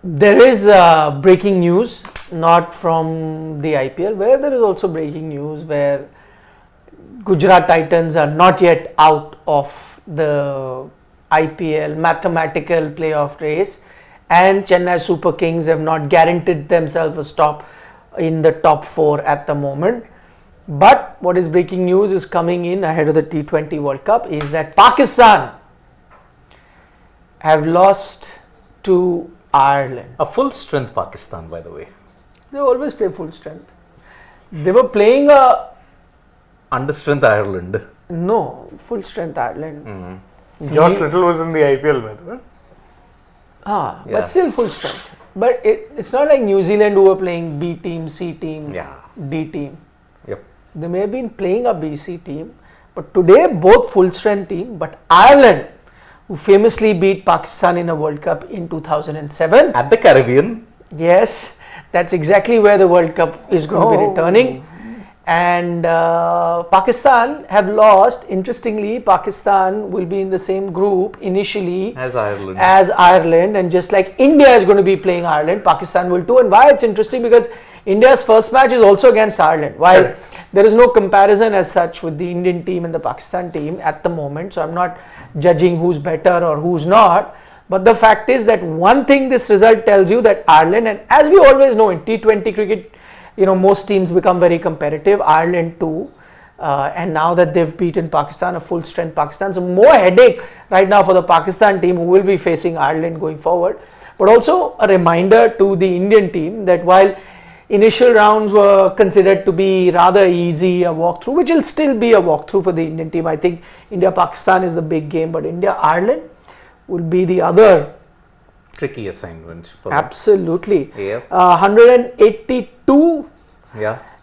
There is breaking news, not from the IPL, where there is also breaking news where Gujarat Titans are not yet out of the IPL mathematical playoff race, and Chennai Super Kings have not guaranteed themselves a stop in the top 4 at the moment. But what is breaking news is coming in ahead of the T20 World Cup is that Pakistan have lost to Ireland. A full strength Pakistan, by the way. They always play full strength. They were playing a under strength Ireland. No, full strength Ireland. Josh Little was in the IPL, by the way. But still full strength. But it's not like New Zealand who were playing B team, C team, D team. Yep. They may have been playing a BC team, but today both full strength team. But Ireland, who famously beat Pakistan in a World Cup in 2007. At the Caribbean. Yes, that's exactly where the World Cup is going to be returning. And Pakistan have lost. Interestingly, Pakistan will be in the same group initially as Ireland, and just like India is going to be playing Ireland, Pakistan will too. And why it's interesting, because India's first match is also against Ireland. While there is no comparison as such with the Indian team and the Pakistan team at the moment, so I'm not judging who's better or who's not. But the fact is that one thing this result tells you, that Ireland, and as we always know in T20 cricket, most teams become very competitive, Ireland too, and now that they've beaten Pakistan, a full strength Pakistan, so more headache right now for the Pakistan team who will be facing Ireland going forward. But also a reminder to the Indian team that while initial rounds were considered to be rather easy, a walkthrough, which will still be a walkthrough for the Indian team. I think India-Pakistan is the big game, but India-Ireland will be the other tricky assignment for absolutely. Yeah. 182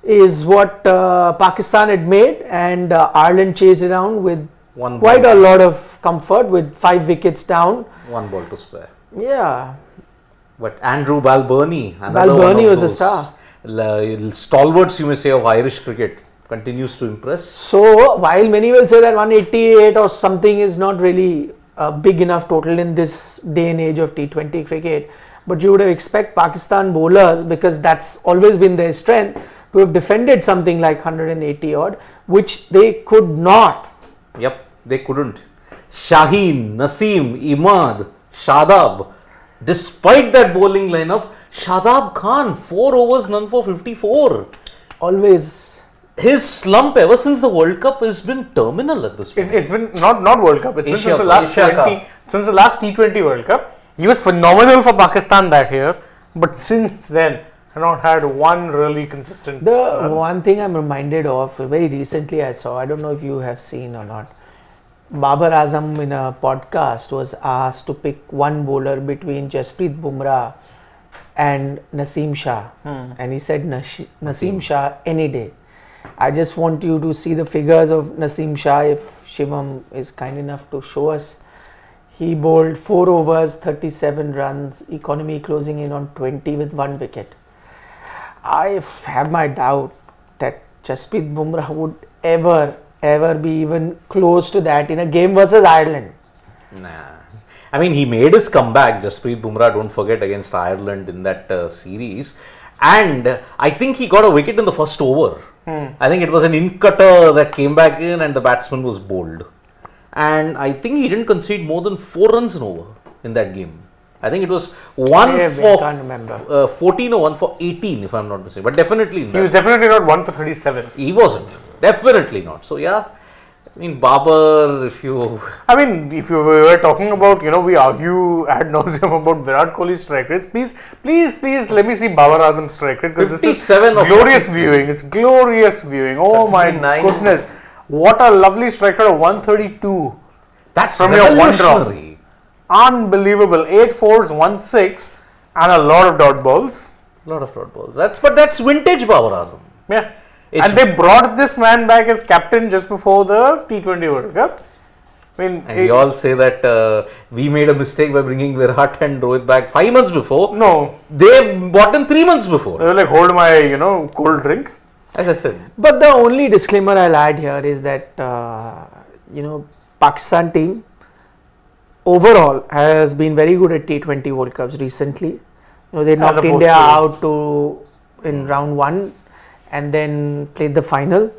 is what Pakistan had made, and Ireland chased it down with quite a lot of comfort with 5 wickets down. 1 ball to spare. Yeah. But Andrew Balbirnie, was the star. Stalwarts, you may say, of Irish cricket, continues to impress. So while many will say that 188 or something is not really a big enough total in this day and age of T20 cricket, but you would have expect Pakistan bowlers, because that's always been their strength, to have defended something like 180 odd, which they could not. Yep, they couldn't. Shaheen, Naseem, Imad, Shadab, despite that bowling lineup, Shadab Khan, 4 overs, none for 54. Always. His slump ever since the World Cup has been terminal at this point. It's been not World Cup. It's been since the last T20 World Cup. He was phenomenal for Pakistan that year, but since then, have not had one really consistent. The one thing I'm reminded of very recently, I saw. I don't know if you have seen or not. Babar Azam in a podcast was asked to pick one bowler between Jasprit Bumrah and Naseem Shah, and he said Naseem Shah any day. I just want you to see the figures of Naseem Shah, if Shivam is kind enough to show us. He bowled 4 overs, 37 runs, economy closing in on 20 with 1 wicket. I have my doubt that Jasprit Bumrah would ever be even close to that in a game versus Ireland. Nah. I mean, he made his comeback, Jasprit Bumrah, don't forget, against Ireland in that series. And I think he got a wicket in the first over. I think it was an in-cutter that came back in and the batsman was bowled. And I think he didn't concede more than 4 runs in over in that game. I think it was 1 for 14 or 1 for 18, if I'm not mistaken. But definitely he was definitely not 1 for 37. He wasn't. Definitely not. So yeah, I mean, Babar, if you were talking about, we argue ad nauseum about Virat Kohli's strike rates. Please, let me see Babar Azam's strike rate, because this is glorious viewing. It's glorious viewing. Oh my goodness. What a lovely strike rate of 132. That's from your one drop. Unbelievable. 8 fours, 1 6, and a lot of dot balls. That's vintage Babar Azam. Yeah. And they brought this man back as captain just before the T20 World Cup. We all say that we made a mistake by bringing Virat and Rohit back 5 months before. No. They bought them 3 months before. They were like, hold my, cold drink. As I said. But the only disclaimer I'll add here is that, Pakistan team overall has been very good at T20 World Cups recently. They knocked opposed India to- out in round 1 and then played the final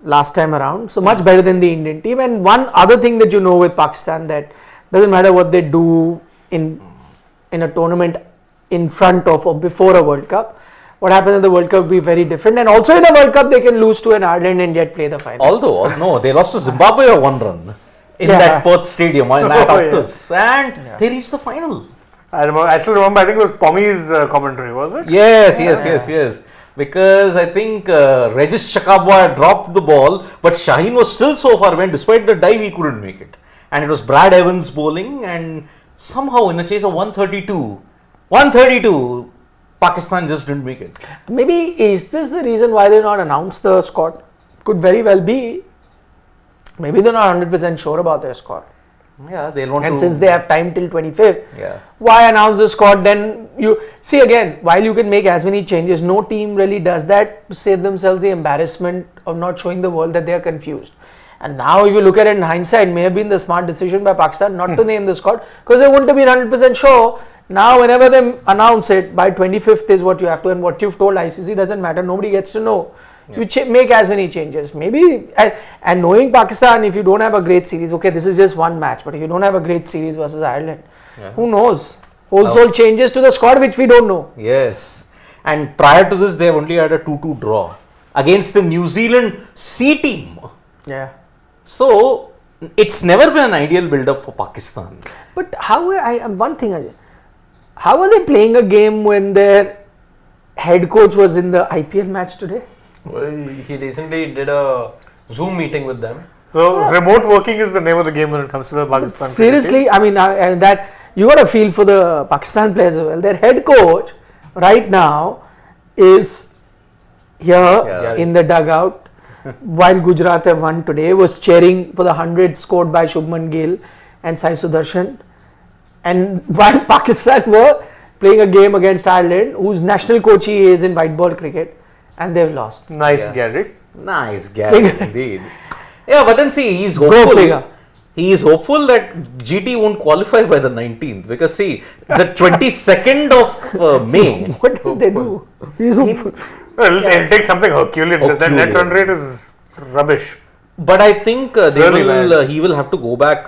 last time around. So much better than the Indian team. And one other thing that with Pakistan, that doesn't matter what they do in a tournament in front of or before a World Cup, what happens in the World Cup will be very different. And also in a World Cup, they can lose to an Ireland and yet play the final. Although, no, they lost to Zimbabwe by 1 run in Yeah. that Perth Stadium in that Oh, Optus, and they reached the final. I still remember, I think it was Pommy's commentary, was it? Yes. Because I think Regis Chakabwa dropped the ball, but Shaheen was still so far away. Despite the dive, he couldn't make it. And it was Brad Evans bowling, and somehow in a chase of 132, Pakistan just didn't make it. Maybe is this the reason why they not announced the squad? Could very well be. Maybe they're not 100% sure about their squad. Yeah, they'll want And to. since they have time till 25th, Yeah. why announce the squad? Then you see again, while you can make as many changes, no team really does that to save themselves the embarrassment of not showing the world that they are confused. And now, if you look at it in hindsight, may have been the smart decision by Pakistan not to name the squad because they wouldn't have been 100% sure. Now, whenever they announce it, by 25th is what you have to, and what you've told ICC doesn't matter. Nobody gets to know. You make as many changes. Maybe, and knowing Pakistan, if you don't have a great series, okay, this is just one match, but if you don't have a great series versus Ireland, who knows? Wholesale changes to the squad which we don't know. Yes. And prior to this, they have only had a 2-2 draw against the New Zealand C team. Yeah. So, it's never been an ideal build-up for Pakistan. But how one thing, Ajay, how are they playing a game when their head coach was in the IPL match today? Well, he recently did a Zoom meeting with them. So, remote working is the name of the game when it comes to the Pakistan. Seriously, I mean, and that you got to feel for the Pakistan players as well. Their head coach right now is here in the dugout while Gujarat have won today, was cheering for the 100 scored by Shubman Gill and Sai Sudarshan. And while Pakistan were playing a game against Ireland, whose national coach he is in white ball cricket, and they've lost. Nice, Gary. Nice Gary, indeed. Yeah, but then see, he's Go hopeful. figure. He is hopeful that GT won't qualify by the 19th because see, the 22nd of May. What did they do? He's hopeful. Well, it'll take something Herculean because that net run rate is rubbish. But I think really he will have to go back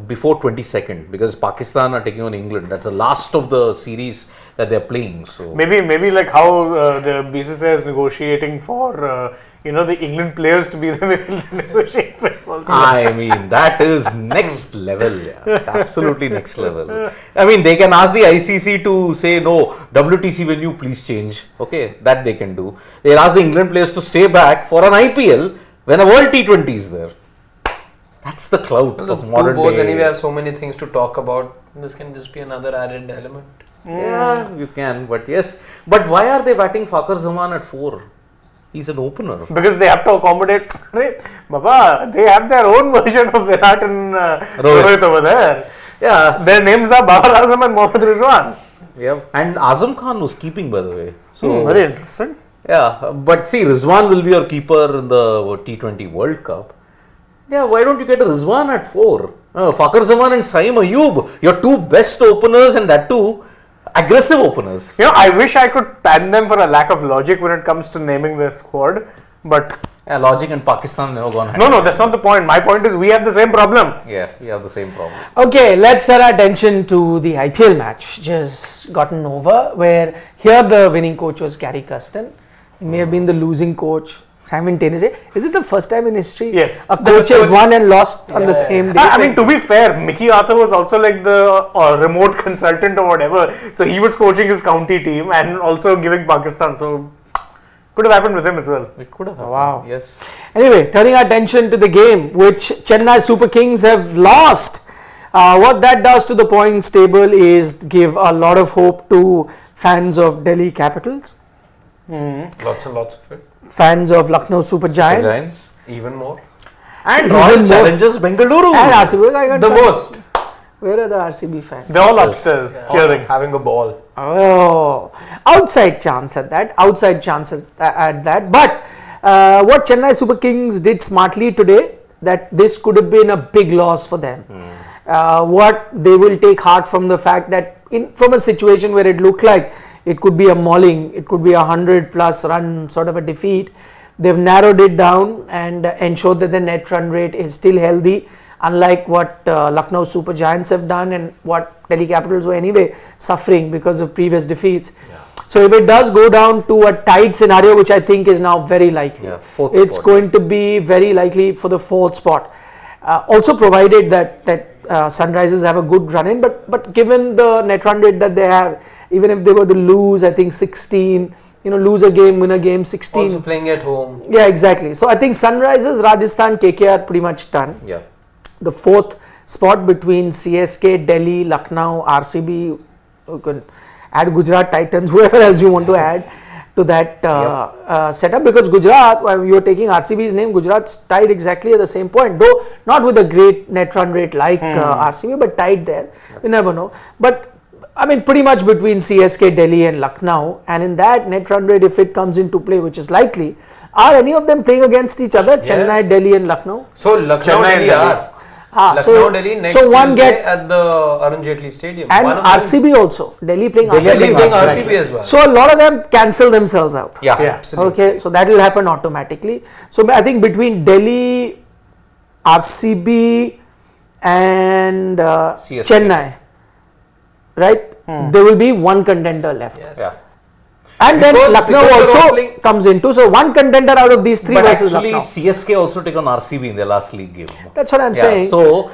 before 22nd because Pakistan are taking on England. That's the last of the series that they're playing. So Maybe like how the BCCI is negotiating for the England players to be the way they negotiate for. I mean, that is next level. Yeah. It's absolutely next level. I mean, they can ask the ICC to say, no, WTC venue, please change. Okay, that they can do. They'll ask the England players to stay back for an IPL when a World T20 is there. That's the clout The of two modern boards day. anyway have so many things to talk about. This can just be another added element. Yeah, you can, but yes. But why are they batting Fakhar Zaman at 4? He's an opener. Because they have to accommodate. Baba, they have their own version of Virat and Rohit over there. Yeah. Their names are Babar Azam and Mohammad Rizwan. Yeah. And Azam Khan was keeping, by the way. So Very interesting. yeah, but see, Rizwan will be your keeper in the T20 World Cup. Yeah, why don't you get a Rizwan at 4? Fakhar Zaman and Saim Ayub, your two best openers, and that too aggressive openers. I wish I could pan them for a lack of logic when it comes to naming their squad, but Yeah, logic and Pakistan never gone hand. no, that's not the point. My point is we have the same problem. Yeah, we have the same problem. Okay, let's turn our attention to the IPL match just gotten over, where here the winning coach was Gary Custon. He may have been the losing coach simultaneously. Is it the first time in history Yes. a coach has won and lost on the same day? I mean, to be fair, Mickey Arthur was also like the remote consultant or whatever. So he was coaching his county team and also giving Pakistan. So could have happened with him as well. It could have happened. Wow. Yes. Anyway, turning our attention to the game, which Chennai Super Kings have lost. What that does to the points table is give a lot of hope to fans of Delhi Capitals, Lots and lots of it. fans of Lucknow Super Giants, Giants. Even more. And Even Royal more. Challengers Bengaluru. and RCB. I got The fans. most. Where are the RCB fans? They're all upstairs cheering. Having a ball. Oh, outside chance at that. Outside chances at that. But what Chennai Super Kings did smartly today, that this could have been a big loss for them. what they will take heart from the fact that from a situation where it looked like it could be a mauling, it could be 100+ run sort of a defeat, they've narrowed it down and ensured that the net run rate is still healthy, unlike what Lucknow Super Giants have done and what Delhi Capitals were anyway suffering because of previous defeats. So if it does go down to a tight scenario, which I think is now very likely, it's going to be very likely for the 4th spot. Also provided that Sunrisers have a good run in, but given the net run rate that they have, even if they were to lose, I think 16, lose a game, win a game, 16. Also playing at home. Yeah, exactly. So I think Sunrisers, Rajasthan, KKR pretty much done. Yeah. The 4th spot between CSK, Delhi, Lucknow, RCB, you can add Gujarat Titans, whoever else you want to add to that setup, because Gujarat, you are taking RCB's name, Gujarat's tied exactly at the same point, though not with a great net run rate like RCB, but tied there. You never know. But I mean, pretty much between CSK, Delhi and Lucknow, and in that net run rate, if it comes into play, which is likely, are any of them playing against each other? Yes. Chennai, Delhi and Lucknow? So Lucknow, Delhi are. Lucknow, Delhi next Tuesday at the Arun Jaitley Stadium. And RCB also. Delhi playing RCB as well. So a lot of them cancel themselves out. Yeah, absolutely. Okay, so that will happen automatically. So I think between Delhi, RCB and Chennai, right? There will be one contender left. Yes. Yeah. And then Lucknow also comes into, so one contender out of these 3 versus actually Lucknow. CSK also take on RCB in their last league game. That's what I'm saying. So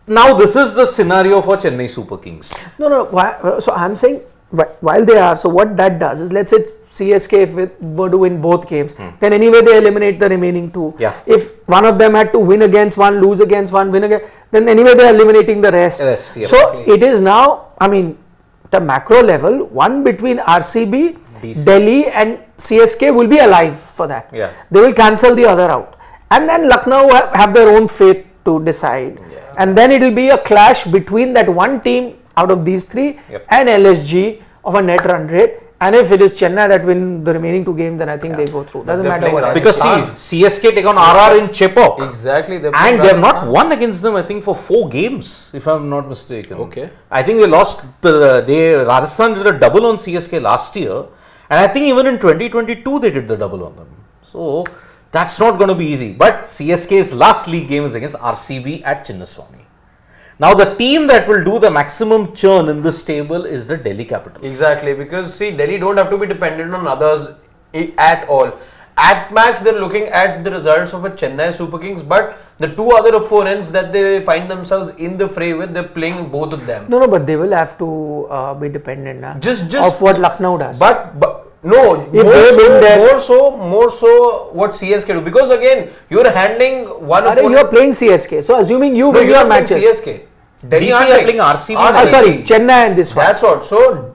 now this is the scenario for Chennai Super Kings. No. So I'm saying while they are, so what that does is, let's say CSK if were to win both games, then anyway they eliminate the remaining 2. Yeah. If one of them had to win against one, lose against one, win against, then anyway they are eliminating the rest. Yeah, so it is now, I mean, the macro level, one between RCB, Delhi and CSK will be alive for that. Yeah. They will cancel the other out. And then Lucknow have their own fate to decide. Yeah. And then it will be a clash between that one team out of these 3 and LSG of a net run rate. And if it is Chennai that win the remaining 2 games, then I think they go through. Doesn't matter what. Because see, CSK take on RR in Chepauk. Exactly. And they have not won against them, I think, for 4 games, if I'm not mistaken. Okay. I think they lost, Rajasthan did a double on CSK last year. And I think even in 2022, they did the double on them. So that's not going to be easy. But CSK's last league game is against RCB at Chinnaswamy. Now the team that will do the maximum churn in this table is the Delhi Capitals. Exactly, because see, Delhi don't have to be dependent on others at all. At max, they're looking at the results of a Chennai Super Kings, but the 2 other opponents that they find themselves in the fray with, they're playing both of them. No, but they will have to be dependent just of what Lucknow does. But no, more so what CSK do, because again you're handling one opponent. You're playing CSK, so assuming you win your matches. CSK. Delhi are playing RCB. Sorry, Chennai and this one. That's what. So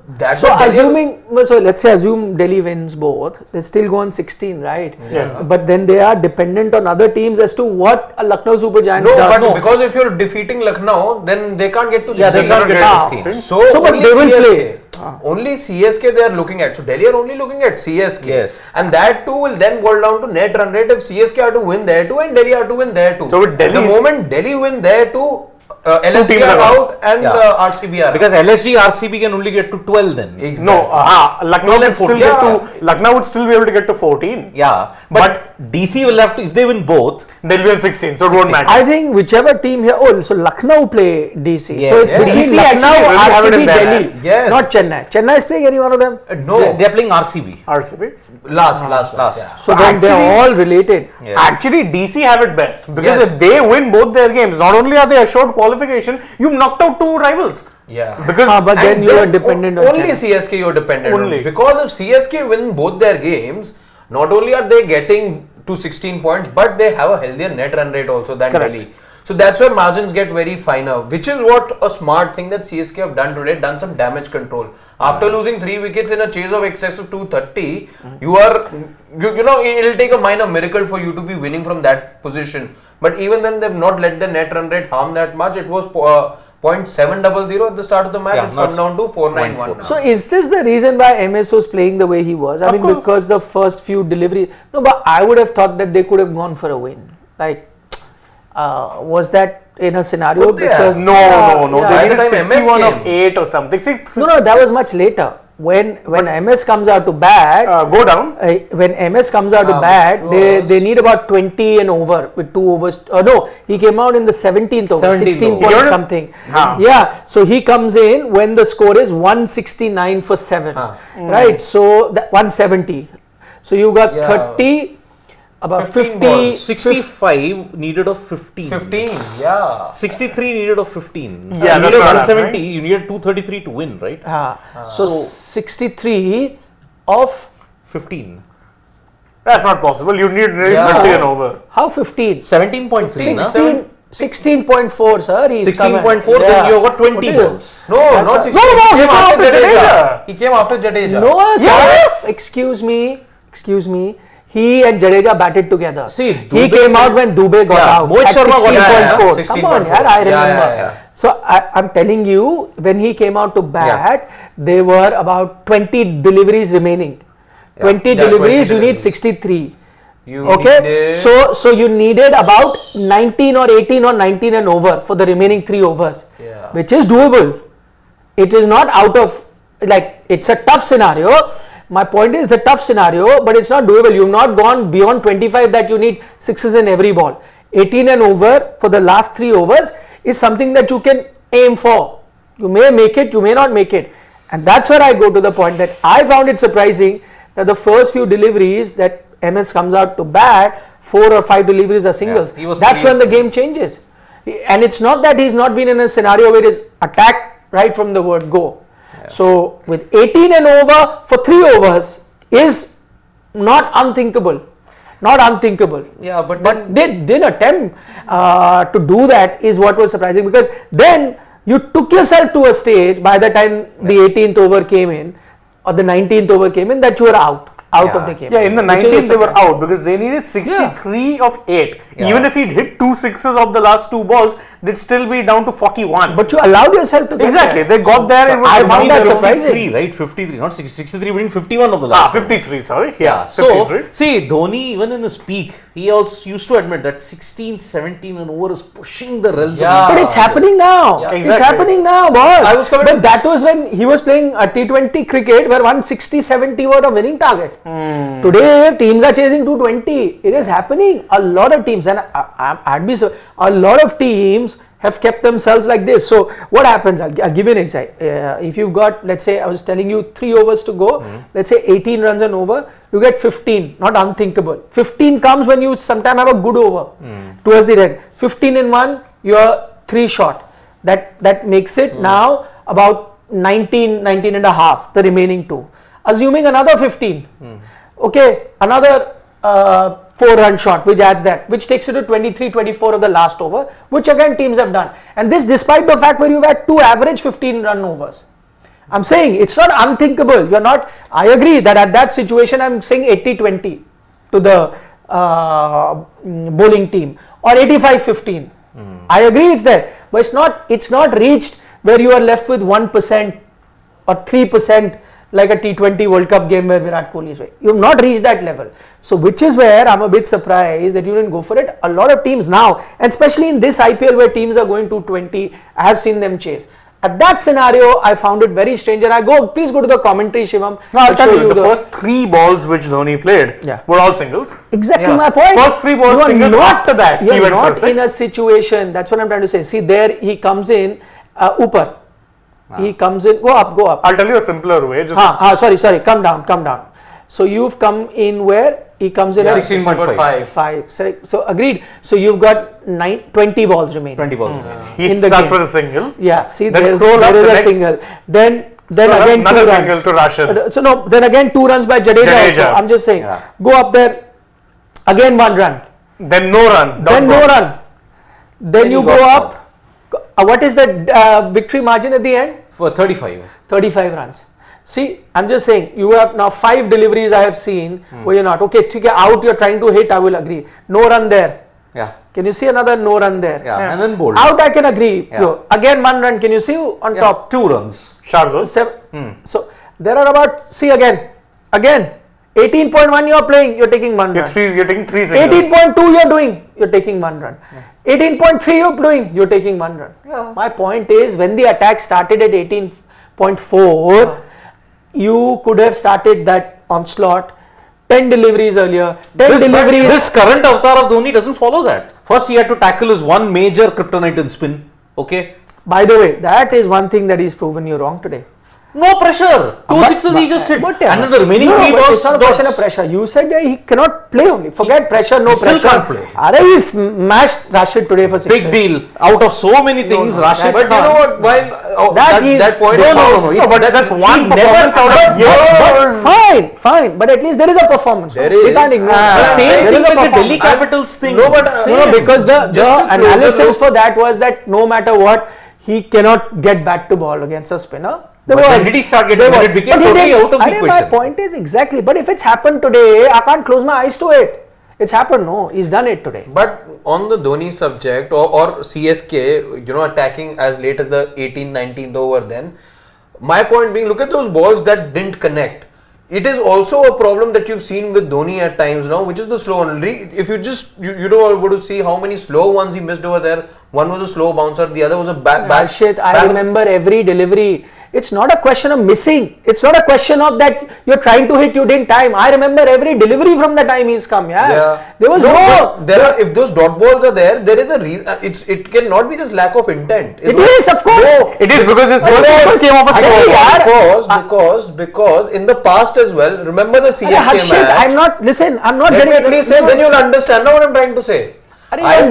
let's say assume Delhi wins both, they still go on 16, right? Yes. But then they are dependent on other teams as to what a Lucknow Super Giants does. But because if you're defeating Lucknow, then they can't get to 16. Yeah, they can't get to 16. So but they will play. Only CSK they are looking at. So Delhi are only looking at CSK. Yes. And that too will then boil down to net run rate if CSK are to win there too and Delhi are to win there too. So with Delhi, the moment Delhi win there too, LSG are out and RCB are because LSG RCB can only get to 12 then. Exactly. No, Lucknow would still get to Lucknow would still be able to get to 14. Yeah, but DC will have to, if they win both, they'll be on 16. So it won't matter. I think whichever team here. So Lucknow play DC. Yes. So it's between DC Lucknow, actually RCB, Delhi. Yes. Not Chennai. Chennai is playing any one of them. No, they are playing RCB. RCB. Last. Yeah. So then they are all related. Yes. Actually, DC have it best because if they win both their games, not only are they assured qualification, you've knocked out 2 rivals. Yeah. Because but then you are dependent on only Chennai. CSK you're dependent Only. on. Because if CSK win both their games, not only are they getting to 16 points, but they have a healthier net run rate also than Delhi. So that's where margins get very finer, which is what a smart thing that CSK have done today, done some damage control. After losing 3 wickets in a chase of excess of 230, you know, it'll take a minor miracle for you to be winning from that position. But even then, they've not let the net run rate harm that much. It was 0.700 at the start of the match. It's come down to 491 now. So is this the reason why MS was playing the way he was? I mean, because the first few deliveries. No, but I would have thought that they could have gone for a win. Like, Was that in a scenario? Could they have? Because No. yeah. They By the needed time 61 MS of came. 8 or something. See, No, that was much later. When MS comes out to bat, go down. when MS comes out to bat, they need about 20 and over with 2 overs. No, he came out in the 17th over, 17th 16 over. point He something. Huh. Yeah, so he comes in when the score is 169 for 7, right? So that 170. So you got Yeah. 30, about 15 50, balls. 65 needed of 15. 15, yeah. 63 needed of 15. Yeah, You that's needed what 170. happened, You needed 233 to win, right? So 63 of 15. That's not possible. You need nearly Yeah. 30 and over. how 15? 17.3, na? 16.4, sir. He's 16.4, coming. then you got 20 What is it? balls. No, That's not a- 16. No, He he came came after after Jadeja. Jadeja. He came after Jadeja. No, sir. Yes. Excuse me. He and Jadeja batted together. See, he Dubey came out when Dubey got Yeah, out. Mohit at Sharma got out. 16.4. Yeah, Come on, 16.4. yaar, I Yeah, remember. yeah. So I'm telling you, when he came out to bat, there were about 20 deliveries remaining. 20 Yeah, deliveries, 20 you need deliveries. 63. You Okay, needed- so you needed about 19 or 18 or 19 and over for the remaining 3 overs, Yeah. which is doable. It is not out of, like, it's a tough scenario. My point is, it's a tough scenario, but it's not doable. You've not gone beyond 25 that you need 6s in every ball. 18 and over for the last 3 overs is something that you can aim for. You may make it, you may not make it. And that's where I go to the point that I found it surprising that the first few deliveries that MS comes out to bat, 4 or 5 deliveries are singles. he was That's when the 3 game changes. And it's not that he's not been in a scenario where he's attacked right from the word go. So with 18 and over for 3 overs is not unthinkable. Not unthinkable. Yeah, but But they did attempt to do that is what was surprising, because then you took yourself to a stage by the time the 18th over came in or the 19th over came in that you were out of the game. Yeah, in the Which is a 19th they were surprise. out because they needed 63 of 8. Even if he'd hit 2 sixes of the last 2 balls, they'd still be down to 41. But you allowed yourself to get exactly, there. they got there. It was I a found that number- surprising. 53, right? 53, not 63, winning 51 of the last. 53, sorry. Yeah, so 53. see, Dhoni, even in his peak, he also used to admit that 16, 17 and over is pushing the realms Yeah. of But it's happening now. Yeah, It's exactly. happening now, boss. I was coming but to- that was when he was playing a T20 cricket where 160, 70 were a winning target. Today, teams are chasing 220. It is happening. A lot of teams, and I'd be so, a lot of teams have kept themselves like this. So what happens? I'll give you an example. If you've got, let's say, I was telling you 3 overs to go, let's say 18 runs and over, you get 15, not unthinkable. 15 comes when you sometimes have a good over towards the end. 15 in 1, you're 3 short. That makes it now about 19 and a half, the remaining 2. Assuming another 15, okay, another 4-run shot, which adds that, which takes you to 23, 24 of the last over, which again teams have done. And this despite the fact where you've had 2 average 15-run overs. I'm saying it's not unthinkable. You're not, I agree that at that situation I'm saying 80-20 to the bowling team or 85-15. I agree it's there, but it's not reached where you are left with 1% or 3% like a T20 World Cup game where Virat Kohli is playing. You have not reached that level. So which is where I'm a bit surprised that you didn't go for it. A lot of teams now, and especially in this IPL where teams are going to 20, I have seen them chase. At that scenario, I found it very strange. And please go to the commentary, Shivam. No, I'll tell show you, the first 3 balls which Dhoni played were all singles. Exactly Yeah. my point. First 3 balls You are singles, after that he You're went for not in a 6. situation, that's what I'm trying to say. See, there he comes in, Upar. He comes in, go up. I'll tell you a simpler way. Just Sorry, come down. So you've come in where? He comes in at 16.5. 5. So agreed. So you've got 20 balls remaining. 20 balls. he in the starts game. with a single. Yeah, see, Then there scroll up is the a next- single. Then Scroll up, again 2 another runs. single to Rashid. So no, then again 2 runs by Jadeja. Also. I'm just saying, go up there, again 1 run. Then no run. Then no dot. run. Then you he go got up. What is the victory margin at the end? For 35. 35 runs. See, I'm just saying, you have now 5 deliveries I have seen where you're not. Okay, out you're trying to hit, I will agree. No run there. Yeah. Can you see another no run there? Yeah. And then bowled. Out I can agree. Yeah. Yo, again 1 run. Can you see on top? 2 runs. Shardul. 7. So there are about, see again, 18.1 you're playing, you're taking 1 run. You're taking 3 singles. 18.2 you're doing, you're taking 1 run. 18.3 you're doing, you're taking 1 run. My point is, when the attack started at 18.4, you could have started that onslaught 10 deliveries earlier. 10 deliveries. This current avatar of Dhoni doesn't follow that. First, he had to tackle his one major kryptonite in spin. Okay. By the way, that is one thing that he's proven you wrong today. No pressure. 2 sixes he just hit. And the remaining 3 but balls. it's not a question of pressure. You said he cannot play only. Forget pressure, no he pressure. still can't play. He smashed Rashid today for 6. Big deal. Out of so many things, Rashid But you know what? While that point, No, but that's one performance out of But fine. But at least there is a performance. There We is. can't ignore The that. same There thing is a with the performance. Delhi Capitals thing. No, but No, because the Just to close the analysis loop. for that was that no matter what, he cannot get back to ball against a spinner. But when did he start getting it? It became totally out of the My equation. point is exactly. But if it's happened today, I can't close my eyes to it. It's happened. No, he's done it today. But on the Dhoni subject or CSK, attacking as late as the 18th, 19th over then, my point being, look at those balls that didn't connect. It is also a problem that you've seen with Dhoni at times now, which is the slow one. If you just, you don't want to see how many slow ones he missed over there. One was a slow bouncer, the other was a back. Shit, I remember every delivery. It's not a question of missing. It's not a question of that you're trying to hit, you didn't time. I remember every delivery from the time he's come. Yeah. There was if those dot balls are there is a reason. It cannot be just lack of intent. It is, of course. No, It is because his first came off a slow ball. Because in the past as well, remember the CSK match. I'm not Let getting me at least say, then you'll understand what I'm trying to say. I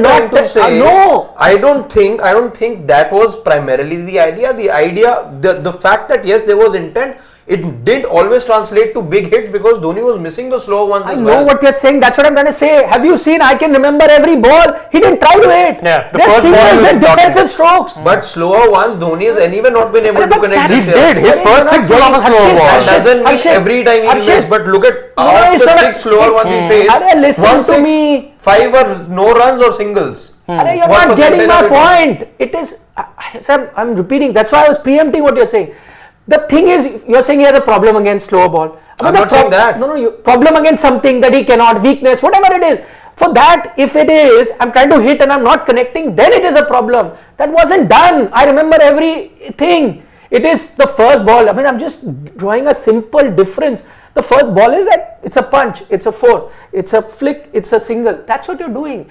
don't think that was primarily the idea. The fact that yes, there was intent, it didn't always translate to big hits because Dhoni was missing the slow ones as well. I know what you're saying. That's what I'm trying to say. Have you seen? I can remember every ball. He didn't try to hit. Yeah, the Just first ball was defensive strokes. But slower ones, Dhoni has anyway not been able to connect He this year. did. His first 6 were on a slow ball. That doesn't mean every time he missed, but look at all the 6 slower ones he faced. Listen to me. 5 are no runs or singles. You're not getting my point. It is, sir, I'm repeating. That's why I was preempting what you're saying. The thing is, you're saying he has a problem against slow ball. I'm not saying that. No, problem against something that he cannot, weakness, whatever it is. For that, if it is, I'm trying to hit and I'm not connecting, then it is a problem. That wasn't done. I remember everything. It is the first ball. I'm just drawing a simple difference. The first ball is that it's a punch, it's a 4, it's a flick, it's a single. That's what you're doing.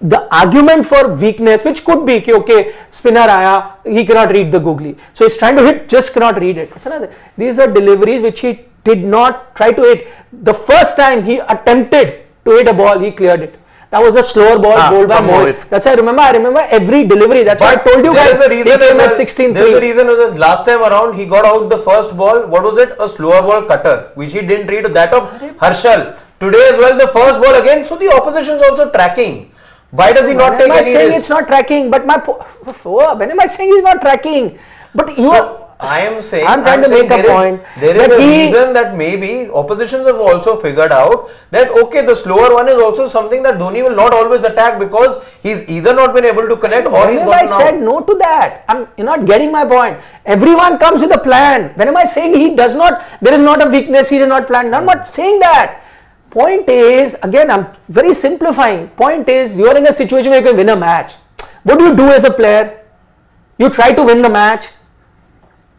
The argument for weakness, which could be, okay, spinner aaya, he cannot read the googly. So he's trying to hit, just cannot read it. That's another. These are deliveries which he did not try to hit. The first time he attempted to hit a ball, he cleared it. That was a slower ball bowled by Mohit. That's why I remember every delivery. That's why I told you guys. There's a reason that last time around he got out the first ball. What was it? A slower ball cutter, which he didn't read. That of Harshal. Today as well, the first ball again. So the opposition is also tracking. Why does he not take any risk? When am I saying it's not tracking? But when am I saying he's not tracking? But you I'm trying to make a point. There is a reason that maybe oppositions have also figured out that okay, the slower one is also something that Dhoni will not always attack because he's either not been able to connect or he's not. I said no to that. You're not getting my point. Everyone comes with a plan. When am I saying he does not? There is not a weakness. He does not plan. I'm not saying that. Point is, again, I'm very simplifying. Point is, you're in a situation where you can win a match. What do you do as a player? You try to win the match,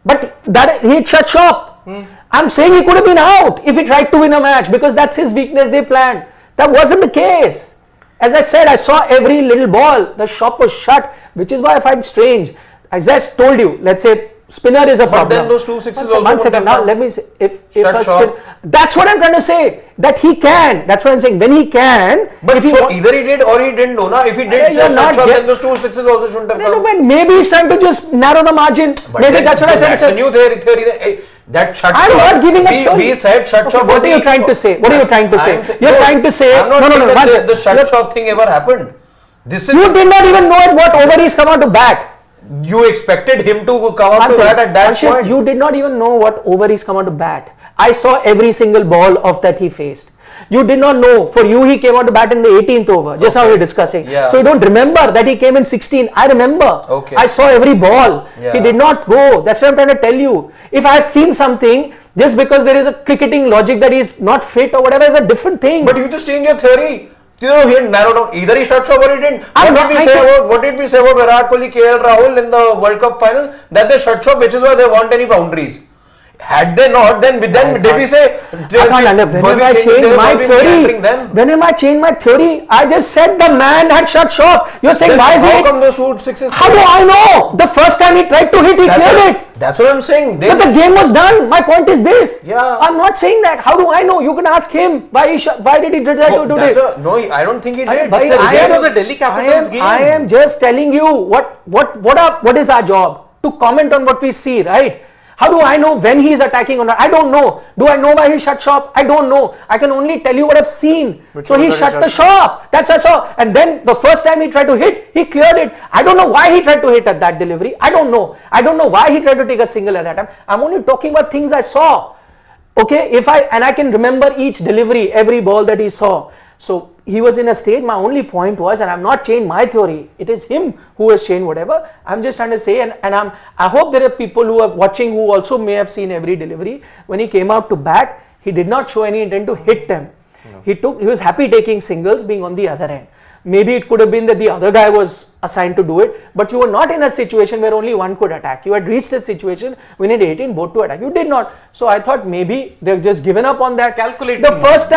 but that he shut shop. I'm saying he could have been out if he tried to win a match because that's his weakness they planned. That wasn't the case. As I said, I saw every little ball. The shop was shut, which is why I find strange. I just told you, let's say, spinner is a problem. But then those 2 sixes also. One second. Now let me say, that's what I'm trying to say. That he can. That's what I'm saying. When he can. But if either he did or he didn't know. If he did, then those 2 sixes also shouldn't have come. But maybe he's trying to just narrow the margin. But maybe that's what I said. That's a new theory. That shut I'm shot. not giving a We said shut shot. What are you trying to say? What are you trying to say? You're trying to say. I'm not saying that the shut shot thing ever happened. You did not even know at what over he's come out to bat. You expected him to come up to bat at that point. You did not even know what over he's come out to bat. I saw every single ball of that he faced. You did not know. For you, he came out to bat in the 18th over. Just now we were discussing. Yeah. So you don't remember that he came in 16. I remember. Okay. I saw every ball. Yeah. He did not go. That's what I'm trying to tell you. If I have seen something Just because there is a cricketing logic that he's not fit or whatever is a different thing. But you just changed your theory. You know, he had narrowed down. Either he shut shop or he didn't. What did we say about Virat Kohli, KL Rahul in the World Cup final? That they shut shop, which is why they want any boundaries. Had they not, then did we say? Whenever I change my theory, I just said the man had shut shop. You're saying why is he? How come those 2 sixes? How do I know? The first time he tried to hit, he cleared it. That's what I'm saying. But the game was done. My point is this. Yeah. I'm not saying that. How do I know? You can ask him. Why did he try to do this? No, I don't think he did. I am the Delhi Capitals game. I am just telling you what is our job? To comment on what we see, right? How do I know when he is attacking or not? I don't know. Do I know why he shut shop? I don't know. I can only tell you what I've seen. So he shut the shop. That's what I saw. And then the first time he tried to hit, he cleared it. I don't know why he tried to hit at that delivery. I don't know. I don't know why he tried to take a single at that time. I'm only talking about things I saw. Okay, I can remember each delivery, every ball that he saw. So he was in a state. My only point was, and I've not changed my theory. It is him who has changed whatever. I'm just trying to say, and I hope there are people who are watching who also may have seen every delivery. When he came out to bat, he did not show any intent to hit them. No. He was happy taking singles, being on the other end. Maybe it could have been that the other guy was assigned to do it, but you were not in a situation where only one could attack. You had reached a situation when it 18 both to attack. You did not. So I thought maybe they've just given up on that. Calculating. The first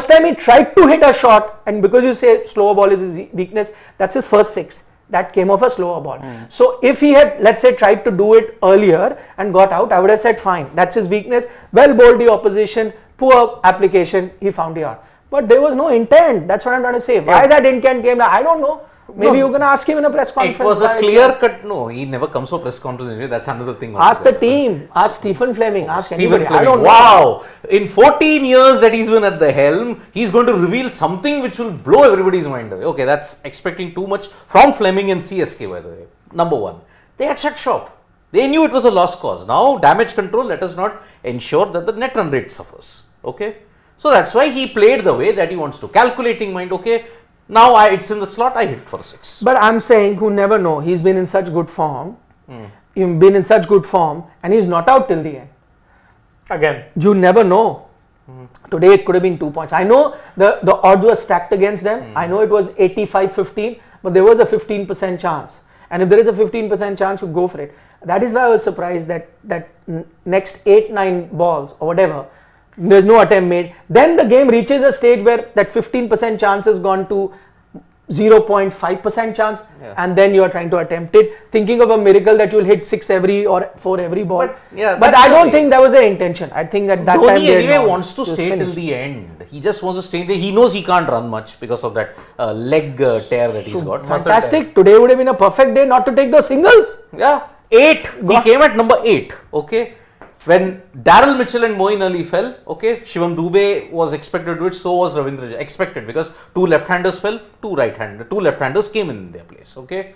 time he tried to hit a shot, and because you say slower ball is his weakness, that's his first 6. That came off a slower ball. So if he had, let's say, tried to do it earlier and got out, I would have said fine. That's his weakness. Well bowled the opposition, poor application, he found the out. But there was no intent. That's what I'm trying to say. Why that intent came? I don't know. Maybe you can ask him in a press conference. It was a clear cut. No, he never comes for press conference anyway. That's another thing. Ask the team. Ask Stephen Fleming. Ask anybody. I don't know. Wow. In 14 years that he's been at the helm, he's going to reveal something which will blow everybody's mind away. Okay, that's expecting too much from Fleming and CSK, by the way. Number one, they had shut shop. They knew it was a lost cause. Now, damage control, let us not ensure that the net run rate suffers. Okay. So that's why he played the way that he wants to. Calculating mind, okay, now it's in the slot, I hit for 6. But I'm saying, who never know, he's been in such good form, and he's not out till the end. Again. You never know. Today it could have been 2 points. I know the odds were stacked against them. I know it was 85-15, but there was a 15% chance. And if there is a 15% chance, you go for it. That is why I was surprised that next 8-9 balls or whatever, there's no attempt made. Then the game reaches a stage where that 15% chance has gone to 0.5% chance, and then you are trying to attempt it, thinking of a miracle that you'll hit 6 every or 4 every ball. But I don't think that was their intention. I think that Dhoni time anyway wants to stay till the end. He just wants to stay there. He knows he can't run much because of that leg tear that he's got. Fantastic. Today would have been a perfect day not to take those singles. Yeah, 8. He came at number 8. Okay. When Daryl Mitchell and Moeen Ali fell, okay, Shivam Dube was expected to do it, so was Ravindra Jadeja. Expected, because 2 left-handers fell, 2 left-handers came in their place, okay.